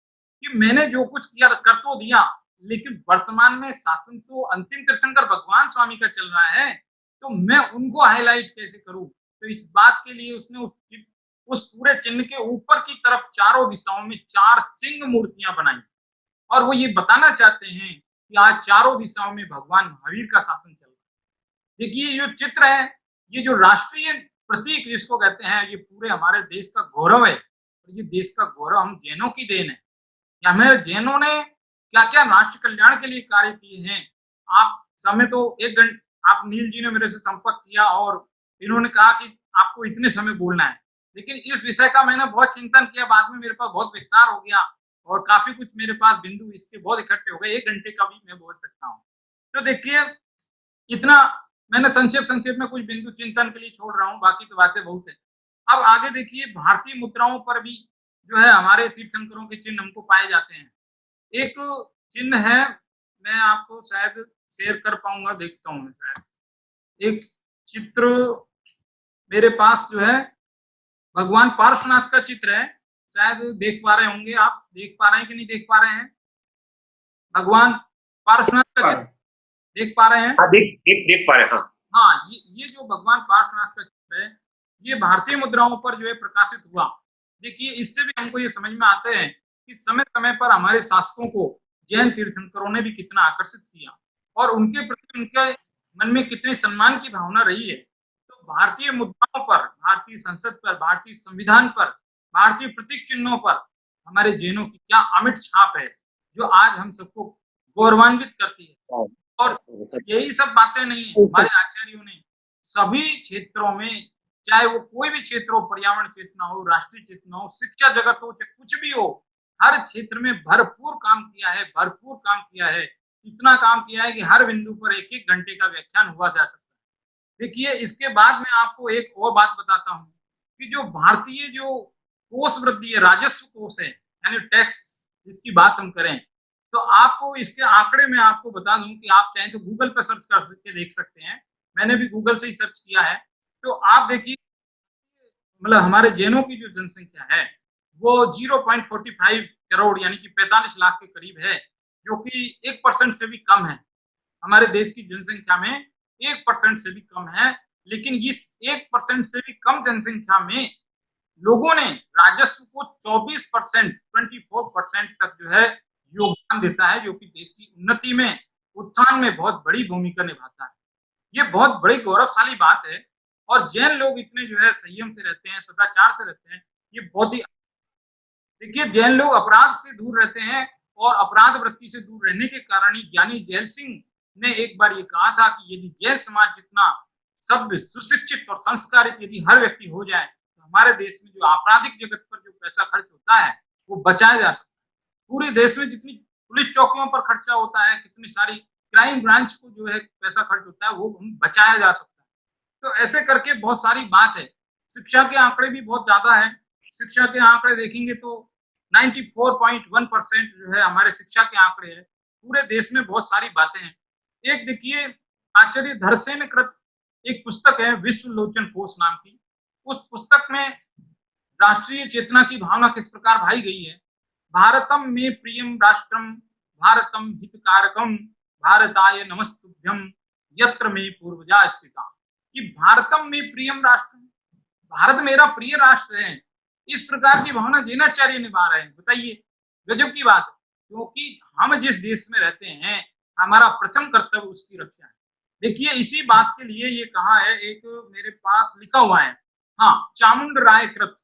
कि मैंने जो कुछ किया कर तो दिया, लेकिन वर्तमान में शासन तो अंतिम तीर्थंकर भगवान स्वामी का चल रहा है, तो मैं उनको हाईलाइट कैसे करूं? तो इस बात के लिए उसने उस पूरे चिन्ह के ऊपर की तरफ चारों दिशाओं में 4 सिंह मूर्तियां बनाई और वो ये बताना चाहते हैं कि आज चारों दिशाओं में भगवान महावीर का शासन चल रहा है। देखिए ये जो चित्र है, ये जो राष्ट्रीय प्रतीक जिसको कहते हैं, ये पूरे हमारे देश का गौरव है और ये देश का गौरव हम जैनों की देन है। कि हमें जैनों ने क्या-क्या राष्ट्र कल्याण के लिए कार्य किए हैं। आप समय तो 1 आप नील जी ने मेरे से संपर्क किया और इन्होंने कहा कि आपको इतने समय बोलना है। लेकिन इस विषय का मैंने बहुत चिंतन किया, बाद में मेरे पास बहुत विस्तार हो गया और काफ़ी कुछ मेरे पास बिंदु इसके बहुत इकट्ठे हो गए, 1 घंटे का भी मैं बोल सकता हूँ। तो देखिए, इतना मैंने संक्षेप में कुछ बिंदु चिंतन के लिए छोड़ रहा हूँ, बाकी तो बातें बहुत हैं। अब आगे देखिए भारतीय मुद्राओं पर भी जो है हमारे तीर्थंकरों के चिन्ह हमको पाए जाते हैं। एक चिन्ह है, मैं आपको शायद शेयर कर पाऊँगा, देखता हूँ मैं शायद। एक चित्र मेरे पास जो है भगवान पार्श्वनाथ का चित्र है, शायद देख पा रहे होंगे आप, देख पा रहे हैं कि नहीं देख पा रहे हैं? भगवान पार्श्वनाथ का चित्र देख पा रहे हैं? हाँ, देख पा रहे हैं, हाँ। हाँ, ये जो भगवान पार्श्वनाथ का चित्र है, ये भारतीय मुद्राओं पर जो है प्रकाशित हुआ। देखिए, इससे भी हमको ये समझ में आते हैं कि समय-समय पर हमारे शासकों को जैन तीर्थंकरों ने भी कितना आकर्षित किया और उनके प्रति उनके मन में कितने सम्मान की भावना रही है। तो भारतीय मुद्राओं पर, भारतीय संसद पर, भारतीय संविधान पर, भारतीय प्रतीक चिन्हों पर हमारे जैनों की क्या अमिट छाप है, जो आज हम सबको गौरवान्वित करती है। और यही सब बातें नहीं है, हमारे आचार्यों ने सभी क्षेत्रों में, चाहे वो कोई भी क्षेत्र हो, पर्यावरण चेतना हो, राष्ट्रीय चेतना हो, शिक्षा जगत हो, चाहे कुछ भी हो, हर क्षेत्र में भरपूर काम किया है, भरपूर काम किया है। इतना काम किया है कि हर बिंदु पर 1-1 घंटे का व्याख्यान हुआ जा सकता है। देखिए, इसके बाद मैं आपको एक और बात बताता हूँ कि जो भारतीय जो कोष वृद्धि है, राजस्व कोष है, यानी टैक्स जिसकी बात हम करें, तो आपको इसके आंकड़े मैं आपको बता दूं कि आप चाहें तो गूगल पे सर्च करके देख सकते हैं। मैंने भी गूगल से ही सर्च किया है। तो आप देखिए, मतलब हमारे जैनों की जो जनसंख्या है वो 0.45 करोड़ यानी कि 45 लाख के करीब है, जो कि 1% से भी कम है। हमारे देश की जनसंख्या में 1% से भी कम है, लेकिन इस 1% से भी कम जनसंख्या में लोगों ने राजस्व को 24%, 24% तक जो है योगदान देता है, जो कि देश की उन्नति में, उत्थान में बहुत बड़ी भूमिका निभाता है। ये बहुत बड़ी गौरवशाली बात है और जैन लोग इतने जो है संयम से रहते हैं, सदाचार से रहते हैं, ये बहुत ही। देखिए, जैन लोग अपराध से दूर रहते हैं और अपराध वृत्ति से दूर रहने के कारण ही ज्ञानी जैल सिंह ने एक बार ये कहा था कि यदि जैन समाज जितना सभ्य, सुशिक्षित और संस्कारित यदि हर व्यक्ति हो जाए, तो हमारे देश में जो आपराधिक जगत पर जो पैसा खर्च होता है, वो बचाया जा सकता है। पूरे देश में जितनी पुलिस चौकियों पर खर्चा होता है, कितनी सारी क्राइम ब्रांच को जो है पैसा खर्च होता है, वो बचाया जा सकता है। तो ऐसे करके बहुत सारी बात है। शिक्षा के आंकड़े भी बहुत ज्यादा है। शिक्षा के आंकड़े देखेंगे तो 94.1% जो है हमारे शिक्षा के आंकड़े हैं। पूरे देश में बहुत सारी बातें हैं। एक देखिए, आचार्य धरसेन कृत एक पुस्तक है, विश्व लोचन कोश नाम की। उस पुस्तक में राष्ट्रीय चेतना की भावना किस प्रकार भाई गई है। भारतम में प्रियम राष्ट्रम, भारतम हितकारकम, भारताय नमस्तुभ्यम, यत्र में पूर्वजा स्थिता। कि भारतम में प्रियम राष्ट्र, भारत मेरा प्रिय राष्ट्र है, इस प्रकार की भावना जैनाचार्य निभा रहे हैं। बताइए, गजब की बात है। क्योंकि हम जिस देश में रहते हैं, हमारा प्रथम कर्तव्य उसकी रक्षा है। देखिए, इसी बात के लिए ये कहा है, एक मेरे पास लिखा हुआ है, हाँ, चामुंड राय कृत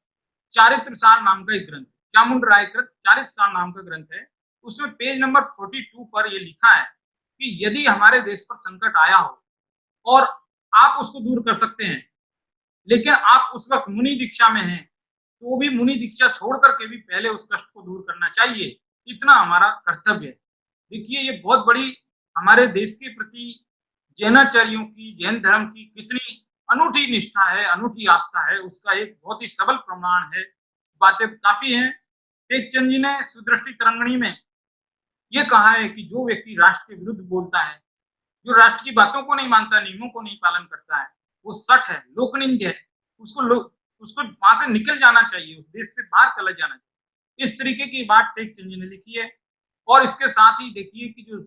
चारित्र सार नाम का एक ग्रंथ, चामुंड राय कृत चारित्र सार नाम का ग्रंथ है। उसमें पेज नंबर 42 पर ये लिखा है कि यदि हमारे देश पर संकट आया हो और आप उसको दूर कर सकते हैं, लेकिन आप उस वक्त मुनि दीक्षा में हैं, तो भी मुनि दीक्षा छोड़ करके भी पहले उस कष्ट को दूर करना चाहिए। इतना हमारा कर्तव्य है। देखिए, ये बहुत बड़ी हमारे देश के प्रति जैनाचार्यों की, जैन धर्म की कितनी अनूठी निष्ठा है, अनूठी आस्था है, उसका एक बहुत ही सबल प्रमाण है। बातें काफी हैं। टेकचंद जी ने सुदृष्टि तरंगिणी में ये कहा है कि जो व्यक्ति राष्ट्र के विरुद्ध बोलता है, जो राष्ट्र की बातों को नहीं मानता, नियमों को नहीं पालन करता है, वो सठ है, लोकनिंद है। उसको वहां से निकल जाना चाहिए, उस देश से बाहर चला जाना चाहिए। इस तरीके की बात टेकचंद जी ने लिखी है। और इसके साथ ही देखिए कि जो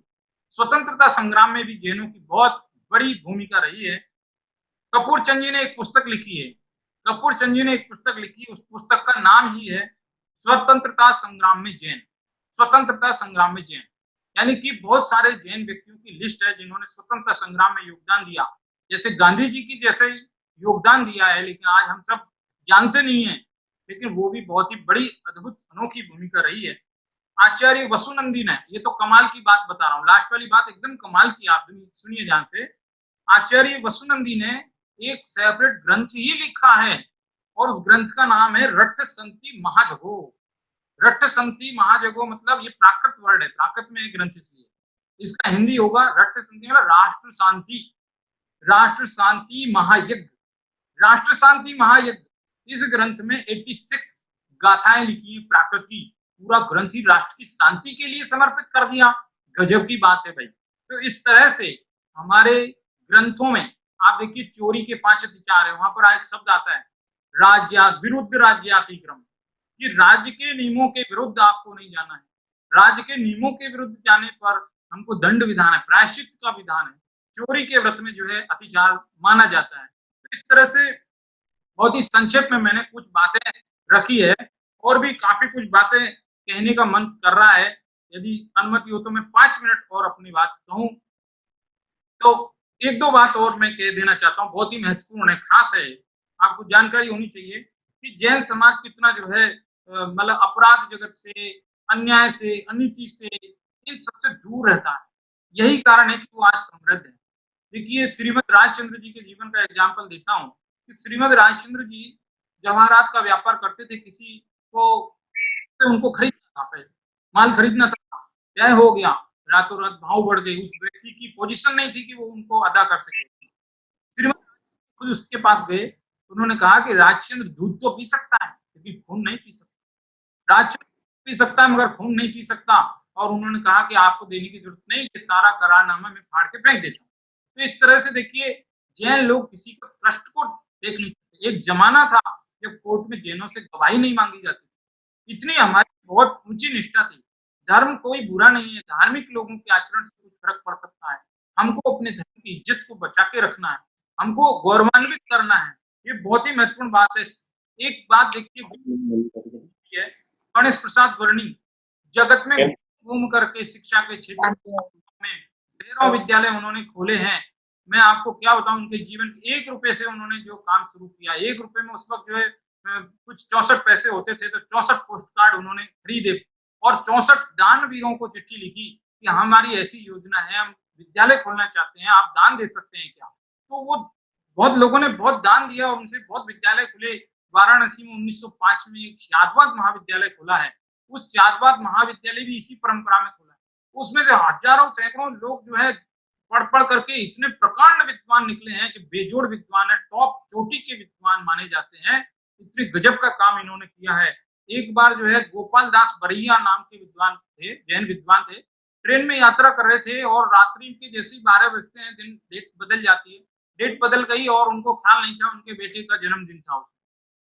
स्वतंत्रता संग्राम में भी जैनों की बहुत बड़ी भूमिका रही है। कपूर चंद जी ने एक पुस्तक लिखी है, कपूर चंद जी ने एक पुस्तक लिखी, उस पुस्तक का नाम ही है स्वतंत्रता संग्राम में जैन, स्वतंत्रता संग्राम में जैन। यानी कि बहुत सारे जैन व्यक्तियों की लिस्ट है जिन्होंने स्वतंत्रता संग्राम में योगदान दिया, जैसे गांधी जी की जैसे योगदान दिया है, लेकिन आज हम सब जानते नहीं है, लेकिन वो भी बहुत ही बड़ी अद्भुत अनोखी भूमिका रही है। आचार्य वसुनंदी ने, ये तो कमाल की बात बता रहा हूँ, लास्ट वाली बात एकदम कमाल की, आप सुनिए ध्यान से। आचार्य वसुनंदी ने एक सेपरेट ग्रंथ ही लिखा है और उस ग्रंथ का नाम है रट्ट संति महाजगो। रट्ट संति महाजगो मतलब ये प्राकृत वर्ड है, प्राकृत में एक ग्रंथ इसलिए, इसका हिंदी होगा रट्ट संति मतलब राष्ट्र शांति, राष्ट्र शांति महायज्ञ, राष्ट्र शांति महायज्ञ। इस ग्रंथ में 86 गाथाएं लिखी हैं प्राकृत की, पूरा ग्रंथ ही राष्ट्र की शांति के लिए समर्पित कर दिया। गजब की बात है भाई। तो इस तरह से हमारे ग्रंथों में आप देखिए चोरी के 5 अत्याचार है, वहां पर एक शब्द आता है राज्य विरुद्ध राज्यातिक्रम, कि राज्य के नियमों के विरुद्ध आपको नहीं जाना है, राज्य के नियमों के विरुद्ध जाने पर हमको दंड विधान है, प्रायश्चित का विधान है, चोरी के व्रत में जो है अतिचार माना जाता है। तो इस तरह से बहुत ही संक्षेप में मैंने कुछ बातें रखी है, और भी काफी कुछ बातें कहने का मन कर रहा है, यदि अनुमति हो तो मैं 5 मिनट और अपनी बात कहूं। तो एक दो बात और मैं कह देना चाहता हूँ, बहुत ही महत्वपूर्ण है, खास है, आपको जानकारी होनी चाहिए कि जैन समाज कितना जो है मतलब अपराध जगत से, अन्याय से, अनिति से, इन सबसे दूर रहता है। यही कारण है कि वो आज समृद्ध है। देखिए श्रीमद राजचंद्र जी के जीवन का एग्जाम्पल देता हूँ कि श्रीमद राजचंद्र जी जवाहरात का व्यापार करते थे, किसी को उनको खरीदना था, पहले माल खरीदना था, तय हो गया, रातों रात भाव बढ़ गए, उस व्यक्ति की पोजीशन नहीं थी कि वो उनको अदा कर सके। श्रीमद खुद उसके पास गए, उन्होंने कहा कि राजचंद्र दूध तो पी सकता है लेकिन खून नहीं पी सकता, राजचंद्र पी सकता है मगर खून नहीं पी सकता। और उन्होंने कहा कि आपको देने की जरूरत नहीं, ये सारा करारनामा मैं फाड़ के फेंक देता हूँ। तो इस तरह से देखिए जैन लोग किसी का कष्ट को देख नहीं सकते। एक जमाना था जब कोर्ट में जैनों से गवाही नहीं मांगी जाती थी, इतनी हमारी बहुत ऊंची निष्ठा थी। धर्म कोई बुरा नहीं है, धार्मिक लोगों के आचरण से कुछ फर्क पड़ सकता है, हमको अपने धर्म की इज्जत को बचा के रखना है, हमको गौरवान्वित करना है, ये बहुत ही महत्वपूर्ण बात है। एक बात देखिए है गणेश प्रसाद वर्णी जगत में घूम करके शिक्षा के क्षेत्र में ढेरों विद्यालय उन्होंने खोले हैं। मैं आपको क्या बताऊं, उनके जीवन 1 रुपए से उन्होंने जो काम शुरू किया, 1 रुपए में उस वक्त जो है कुछ 64 पैसे होते थे, तो 64 पोस्ट कार्ड उन्होंने खरीदे और 64 दानवीरों को चिट्ठी लिखी कि हमारी ऐसी योजना है, हम विद्यालय खोलना चाहते हैं, आप दान दे सकते हैं क्या। तो वो बहुत लोगों ने बहुत दान दिया और उनसे बहुत विद्यालय खुले। वाराणसी में 1905 में एक शादवाद महाविद्यालय खुला है, उस शादवाद महाविद्यालय भी इसी परंपरा में खुला है। उसमें से हजारों सैकड़ों लोग जो है पढ़ पढ़ करके इतने प्रकांड विद्वान निकले हैं कि बेजोड़ विद्वान है, टॉप चोटी के विद्वान माने जाते हैं। इतने गजब का काम इन्होंने किया है। एक बार जो है गोपाल दास बरैया नाम के विद्वान थे, जैन विद्वान थे, ट्रेन में यात्रा कर रहे थे और रात्रि के जैसे ही 12 बजते हैं, दिन डेट बदल जाती है, डेट बदल गई और उनको ख्याल नहीं था उनके बेटे का जन्मदिन था।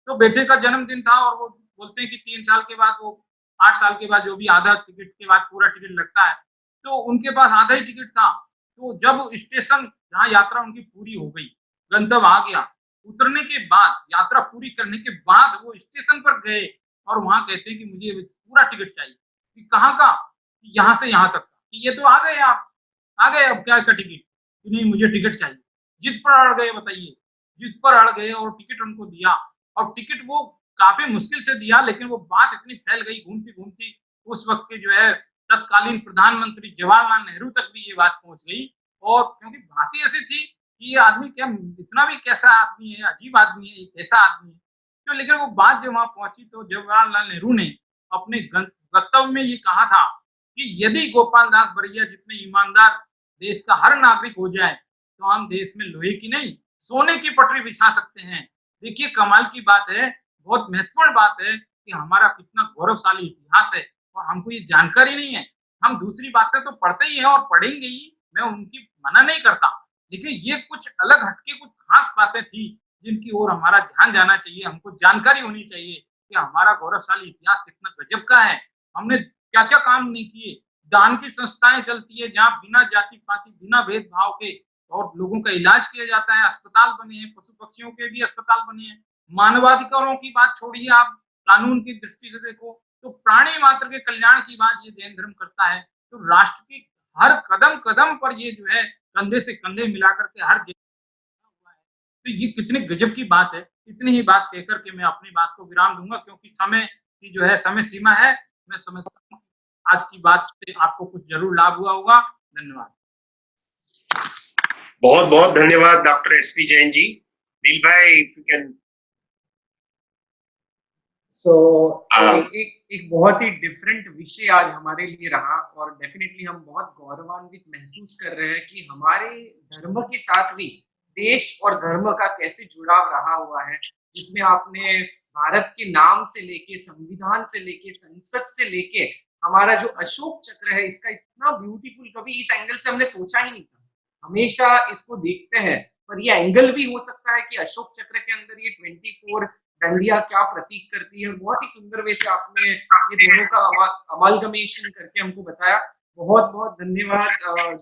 तो बेटे का जन्मदिन था और वो बोलते हैं कि 3 साल के बाद, वो 8 साल के बाद जो भी आधा टिकट के बाद पूरा टिकट लगता है, तो उनके पास आधा ही टिकट था। तो जब स्टेशन जहाँ यात्रा उनकी पूरी हो गई, गंतव्य आ गया, उतरने के बाद, यात्रा पूरी करने के बाद वो स्टेशन पर गए और वहां कहते हैं कि मुझे पूरा टिकट चाहिए। कि कहाँ का? यहाँ से यहाँ तक का। कि ये तो आ गए, आप आ गए, अब क्या का टिकट? कि नहीं मुझे टिकट चाहिए। जिद पर अड़ गए, बताइए, जिद पर अड़ गए और टिकट उनको दिया। और टिकट वो काफी मुश्किल से दिया, लेकिन वो बात इतनी फैल गई घूमती घूमती, उस वक्त के जो है तत्कालीन प्रधानमंत्री जवाहरलाल नेहरू तक भी ये बात पहुंच गई। और क्योंकि बात ही ऐसी थी कि ये आदमी क्या इतना भी कैसा आदमी है, अजीब आदमी है, कैसा आदमी है। तो लेकिन वो बात जब वहां पहुंची तो जवाहरलाल नेहरू ने अपने वक्तव्य में ये कहा था कि यदि गोपाल दास बरैया जितने ईमानदार देश का हर नागरिक हो जाए तो हम देश में लोहे की नहीं सोने की पटरी बिछा सकते हैं। देखिए कमाल की बात है, बहुत महत्वपूर्ण बात है कि हमारा कितना गौरवशाली इतिहास है और हमको ये जानकारी नहीं है। हम दूसरी बातें तो पढ़ते ही हैं और पढ़ेंगे ही, मैं उनकी मना नहीं करता, लेकिन ये कुछ अलग हटके कुछ खास बातें थी जिनकी ओर हमारा ध्यान जाना चाहिए, हमको जानकारी होनी चाहिए। कि हमारा गौरवशाली इतिहास कितना गजब का है, हमने क्या क्या काम नहीं किए। दान की संस्थाएं चलती है जहाँ बिना जाति पाति बिना भेदभाव के और लोगों का इलाज किया जाता है, अस्पताल बने हैं, पशु पक्षियों के भी अस्पताल बने हैं। मानवाधिकारों की बात छोड़िए, आप कानून की दृष्टि से देखो तो प्राणी मात्र के कल्याण की बात ये जैन धर्म करता है। तो राष्ट्र की हर कदम कदम पर ये जो है कंधे से कंधे मिला करके हर तो ये कितने गजब की बात है। इतनी ही बात कहकर के मैं अपनी बात को विराम दूंगा, क्योंकि समय की जो है समय सीमा है। मैं समझता हूँ आज की बात से आपको कुछ जरूर लाभ हुआ होगा। धन्यवाद। बहुत बहुत धन्यवाद डॉक्टर एसपी जैन जी। नील भाई, इफ यू कैन। एक बहुत ही डिफरेंट विषय आज हमारे लिए रहा और डेफिनेटली हम बहुत गौरवान्वित महसूस कर रहे हैं कि हमारे धर्म के साथ भी देश और धर्म का कैसे जुड़ाव रहा हुआ है, जिसमें आपने भारत के नाम से लेके संविधान से लेके संसद से लेके हमारा जो अशोक चक्र है इसका इतना ब्यूटीफुल, कभी इस एंगल से हमने सोचा ही नहीं था। हमेशा इसको देखते हैं पर ये एंगल भी हो सकता है कि अशोक चक्र के अंदर ये 24 डंडिया क्या प्रतीक करती है। बहुत ही सुंदर वे से आपने ये दोनों का अमालगमेशन करके हमको बताया। बहुत बहुत धन्यवाद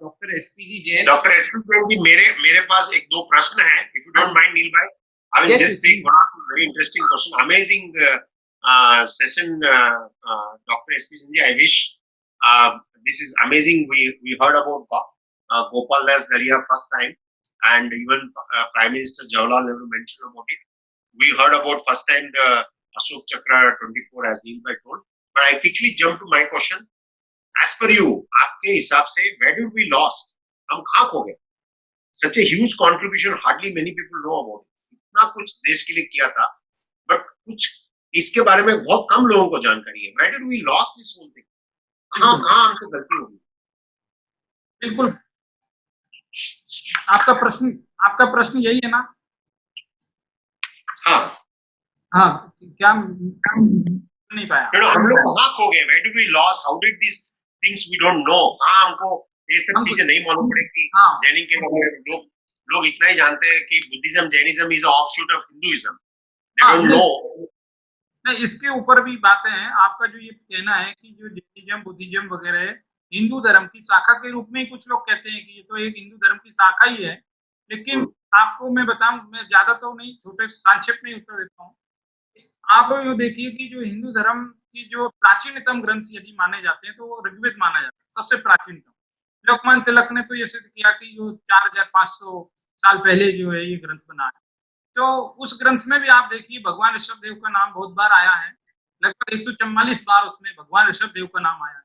doctor SP ji Jain. Doctor SP Jain ji, मेरे पास एक दो प्रश्न है, if you don't mind Neel भाई। I will just take one or two very interesting question. Amazing session, Dr. S.P. Singh. I wish this is amazing. We heard about Gopal Das Daria first time, and even Prime Minister Jawaharlal Nehru mentioned about it. We heard about first time the Ashok Chakra 24 as Neil Bhai told. But I quickly jump to my question. As per you, आपके हिसाब से where did we lost? हम कहाँ खो गए? Such a huge contribution, hardly many people know about it. इतना कुछ देश के लिए किया था, but कुछ इसके बारे में बहुत कम लोगों को जानकारी है। Where did we lost this whole thing? कहाँ हमसे गलती होगी? बिल्कुल, आपका प्रश्न यही है ना? हाँ, क्या नहीं पाया? हम लोग कहाँ खो गए? Where did we lost? How did these things we don't know? कहाँ हमको ये सब चीजें नहीं मालूम पड़ेगी? जैनिज्म के बारे में लोग इतना ही जानते हैं कि Buddhism, Jainism is an offshoot of Hinduism. They don't know. नहीं, इसके ऊपर भी बातें हैं। आपका जो ये कहना है कि जो जैनिज्म, बुद्धिज्म वगैरह हिंदू धर्म की शाखा के रूप में ही कुछ लोग कहते हैं कि ये तो एक हिंदू धर्म की शाखा ही है, लेकिन आपको मैं बताऊं, मैं ज्यादा तो नहीं, छोटे संक्षेप में उत्तर देता हूँ। आप ये देखिए कि जो हिंदू धर्म की जो प्राचीनतम ग्रंथ यदि माने जाते हैं तो वो ऋग्वेद माना जाता है सबसे प्राचीनतम। लोकमान्य तिलक ने तो ये सिद्ध किया कि जो 4500 साल पहले जो है ये ग्रंथ बना है। तो उस ग्रंथ में भी आप देखिए भगवान ऋषभ देव का नाम बहुत बार आया है, लगभग 144 बार उसमें भगवान ऋषभ देव का नाम आया है।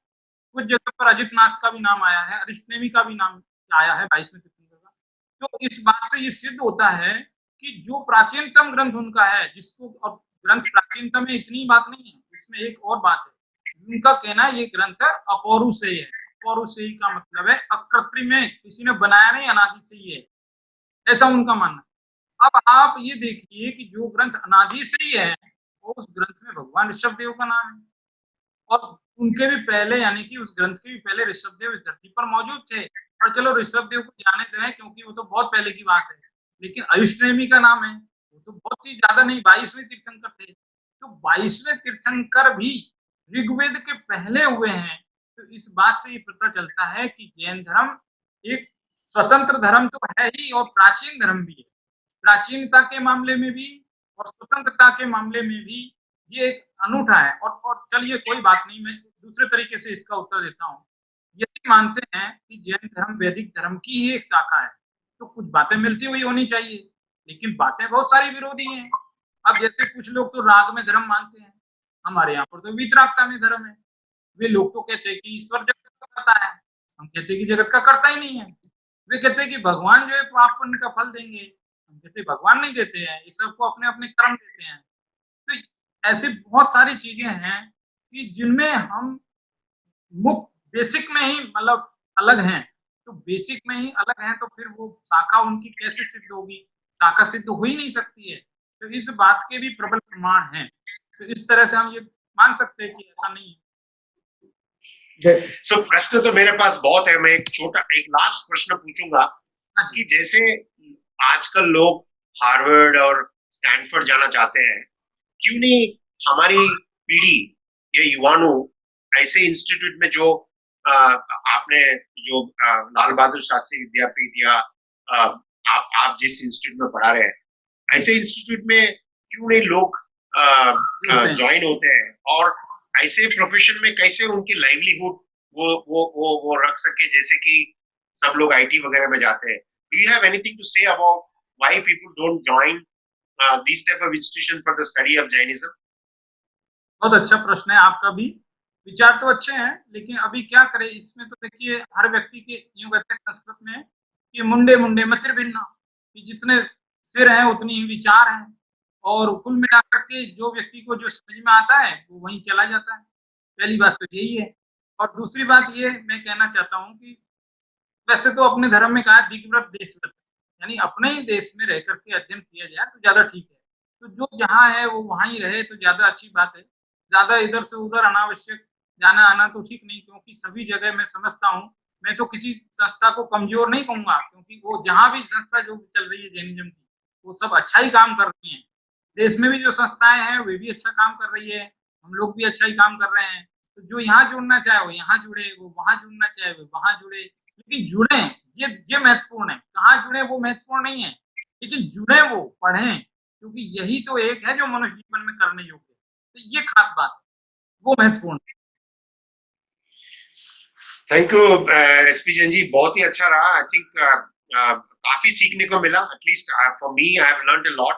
कुछ जगह पर अजित नाथ का भी नाम आया है, अरिष्टनेमी का भी नाम आया है 22वें तीर्थंकर का। तो इस बात से ये सिद्ध होता है कि जो प्राचीनतम ग्रंथ उनका है, जिसको और ग्रंथ प्राचीनतम में इतनी बात नहीं है, इसमें एक और बात है। उनका कहना है ये ग्रंथ अपौरुषेय है। अपौरुषेय का मतलब है अकृत्रिम है, किसी ने बनाया नहीं, अनादि से ही है, ऐसा उनका मानना। अब आप ये देखिए कि जो ग्रंथ अनादि से ही है उस ग्रंथ में भगवान ऋषभ देव का नाम है, और उनके भी पहले यानी कि उस ग्रंथ के भी पहले ऋषभ देव इस धरती पर मौजूद थे। और चलो ऋषभ देव को जाने दें क्योंकि वो तो बहुत पहले की बात है, लेकिन अरिष्टनेमी का नाम है, वो तो बहुत ही ज्यादा नहीं, 22वें तीर्थंकर थे। तो 22वें तीर्थंकर भी ऋग्वेद के पहले हुए हैं। तो इस बात से ये पता चलता है कि जैन धर्म एक स्वतंत्र धर्म तो है ही और प्राचीन धर्म भी है। प्राचीनता के मामले में भी और स्वतंत्रता के मामले में भी ये एक अनूठा है। और चलिए कोई बात नहीं, मैं दूसरे तरीके से इसका उत्तर देता हूँ। यदि मानते हैं कि जैन धर्म वैदिक धर्म की ही एक शाखा है तो कुछ बातें मिलती हुई होनी चाहिए, लेकिन बातें बहुत सारी विरोधी हैं। अब जैसे कुछ लोग तो राग में धर्म मानते हैं, हमारे यहाँ पर तो वीतरागता में धर्म है। वे लोग तो कहते हैं कि ईश्वर जगत का करता है, हम कहते हैं कि जगत का करता ही नहीं है। वे कहते हैं कि भगवान जो है पाप पुण्य का फल देंगे, हम कहते हैं भगवान नहीं देते हैं, ये सबको अपने अपने कर्म देते हैं। तो ऐसे बहुत सारी चीजें हैं कि जिनमें हम मुख्य बेसिक में ही मतलब अलग हैं। तो बेसिक में ही अलग हैं तो फिर वो शाखा उनकी कैसे सिद्ध होगी? शाखा सिद्ध हो ही नहीं सकती है। तो इस बात के भी प्रबल प्रमाण हैं। तो इस तरह से हम ये मान सकते हैं कि ऐसा नहीं है। सो प्रश्न तो मेरे पास बहुत है, मैं एक लास्ट प्रश्न पूछूंगा कि जैसे आजकल लोग हार्वर्ड और स्टैनफोर्ड जाना चाहते हैं, क्यों नहीं हमारी पीढ़ी, ये युवानु ऐसे इंस्टीट्यूट में जो आपने जो लाल बहादुर शास्त्री विद्यापीठ या आप जिस इंस्टीट्यूट में पढ़ा रहे हैं, ऐसे इंस्टीट्यूट में क्यों नहीं लोग ज्वाइन होते हैं और ऐसे प्रोफेशन में कैसे उनकी लाइवलीहुड वो रख सके, जैसे कि सब लोग आईटी वगैरह में जाते हैं. Do you have anything to say about why people don't join this type of institution for the study of Jainism? बहुत अच्छा प्रश्न है आपका भी. विचार तो अच्छे हैं, लेकिन अभी क्या करें इसमें. तो देखिए, हर व्यक्ति के, यूं कहते हैं संस्कृत में कि मुंडे मुंडे मतिर भिन्ना, कि जितने सिर हैं उतनी ही विचार हैं, और कुल मिलाकर के जो व्यक्ति को जो समझ में आता है वो वहीं चला जाता है. पहली बात तो यही है. और दूसरी बात ये मैं कहना चाहता हूँ कि वैसे तो अपने धर्म में कहा है दिग्व्रत देशव्रत, यानी अपने ही देश में रह करके अध्ययन किया जाए तो ज्यादा ठीक है. तो जो जहाँ है वो वहाँ ही रहे तो ज्यादा अच्छी बात है. ज्यादा इधर से उधर अनावश्यक जाना आना तो ठीक नहीं, क्योंकि सभी जगह मैं समझता हूँ. मैं तो किसी संस्था को कमजोर नहीं कहूंगा, क्योंकि वो जहाँ भी संस्था जो चल रही है जैनिज्म की, वो सब अच्छा ही काम कर रही है. देश में भी जो संस्थाएं हैं वे भी अच्छा काम कर रही है, हम लोग भी अच्छा ही काम कर रहे हैं. तो जो यहाँ जुड़ना चाहे वो यहाँ जुड़े, वो वहां जुड़ना चाहे वो वहां जुड़े, लेकिन जुड़े, ये महत्वपूर्ण है. कहाँ जुड़े वो महत्वपूर्ण नहीं है, लेकिन जुड़े वो, पढ़ें, क्योंकि यही तो एक है जो मनुष्य जीवन में करने योग्य है. तो ये खास बात है, वो महत्वपूर्ण है. थैंक यू एसपी जैन जी, बहुत ही अच्छा रहा. आई थिंक काफी सीखने को मिला. At least for me I have learned a lot.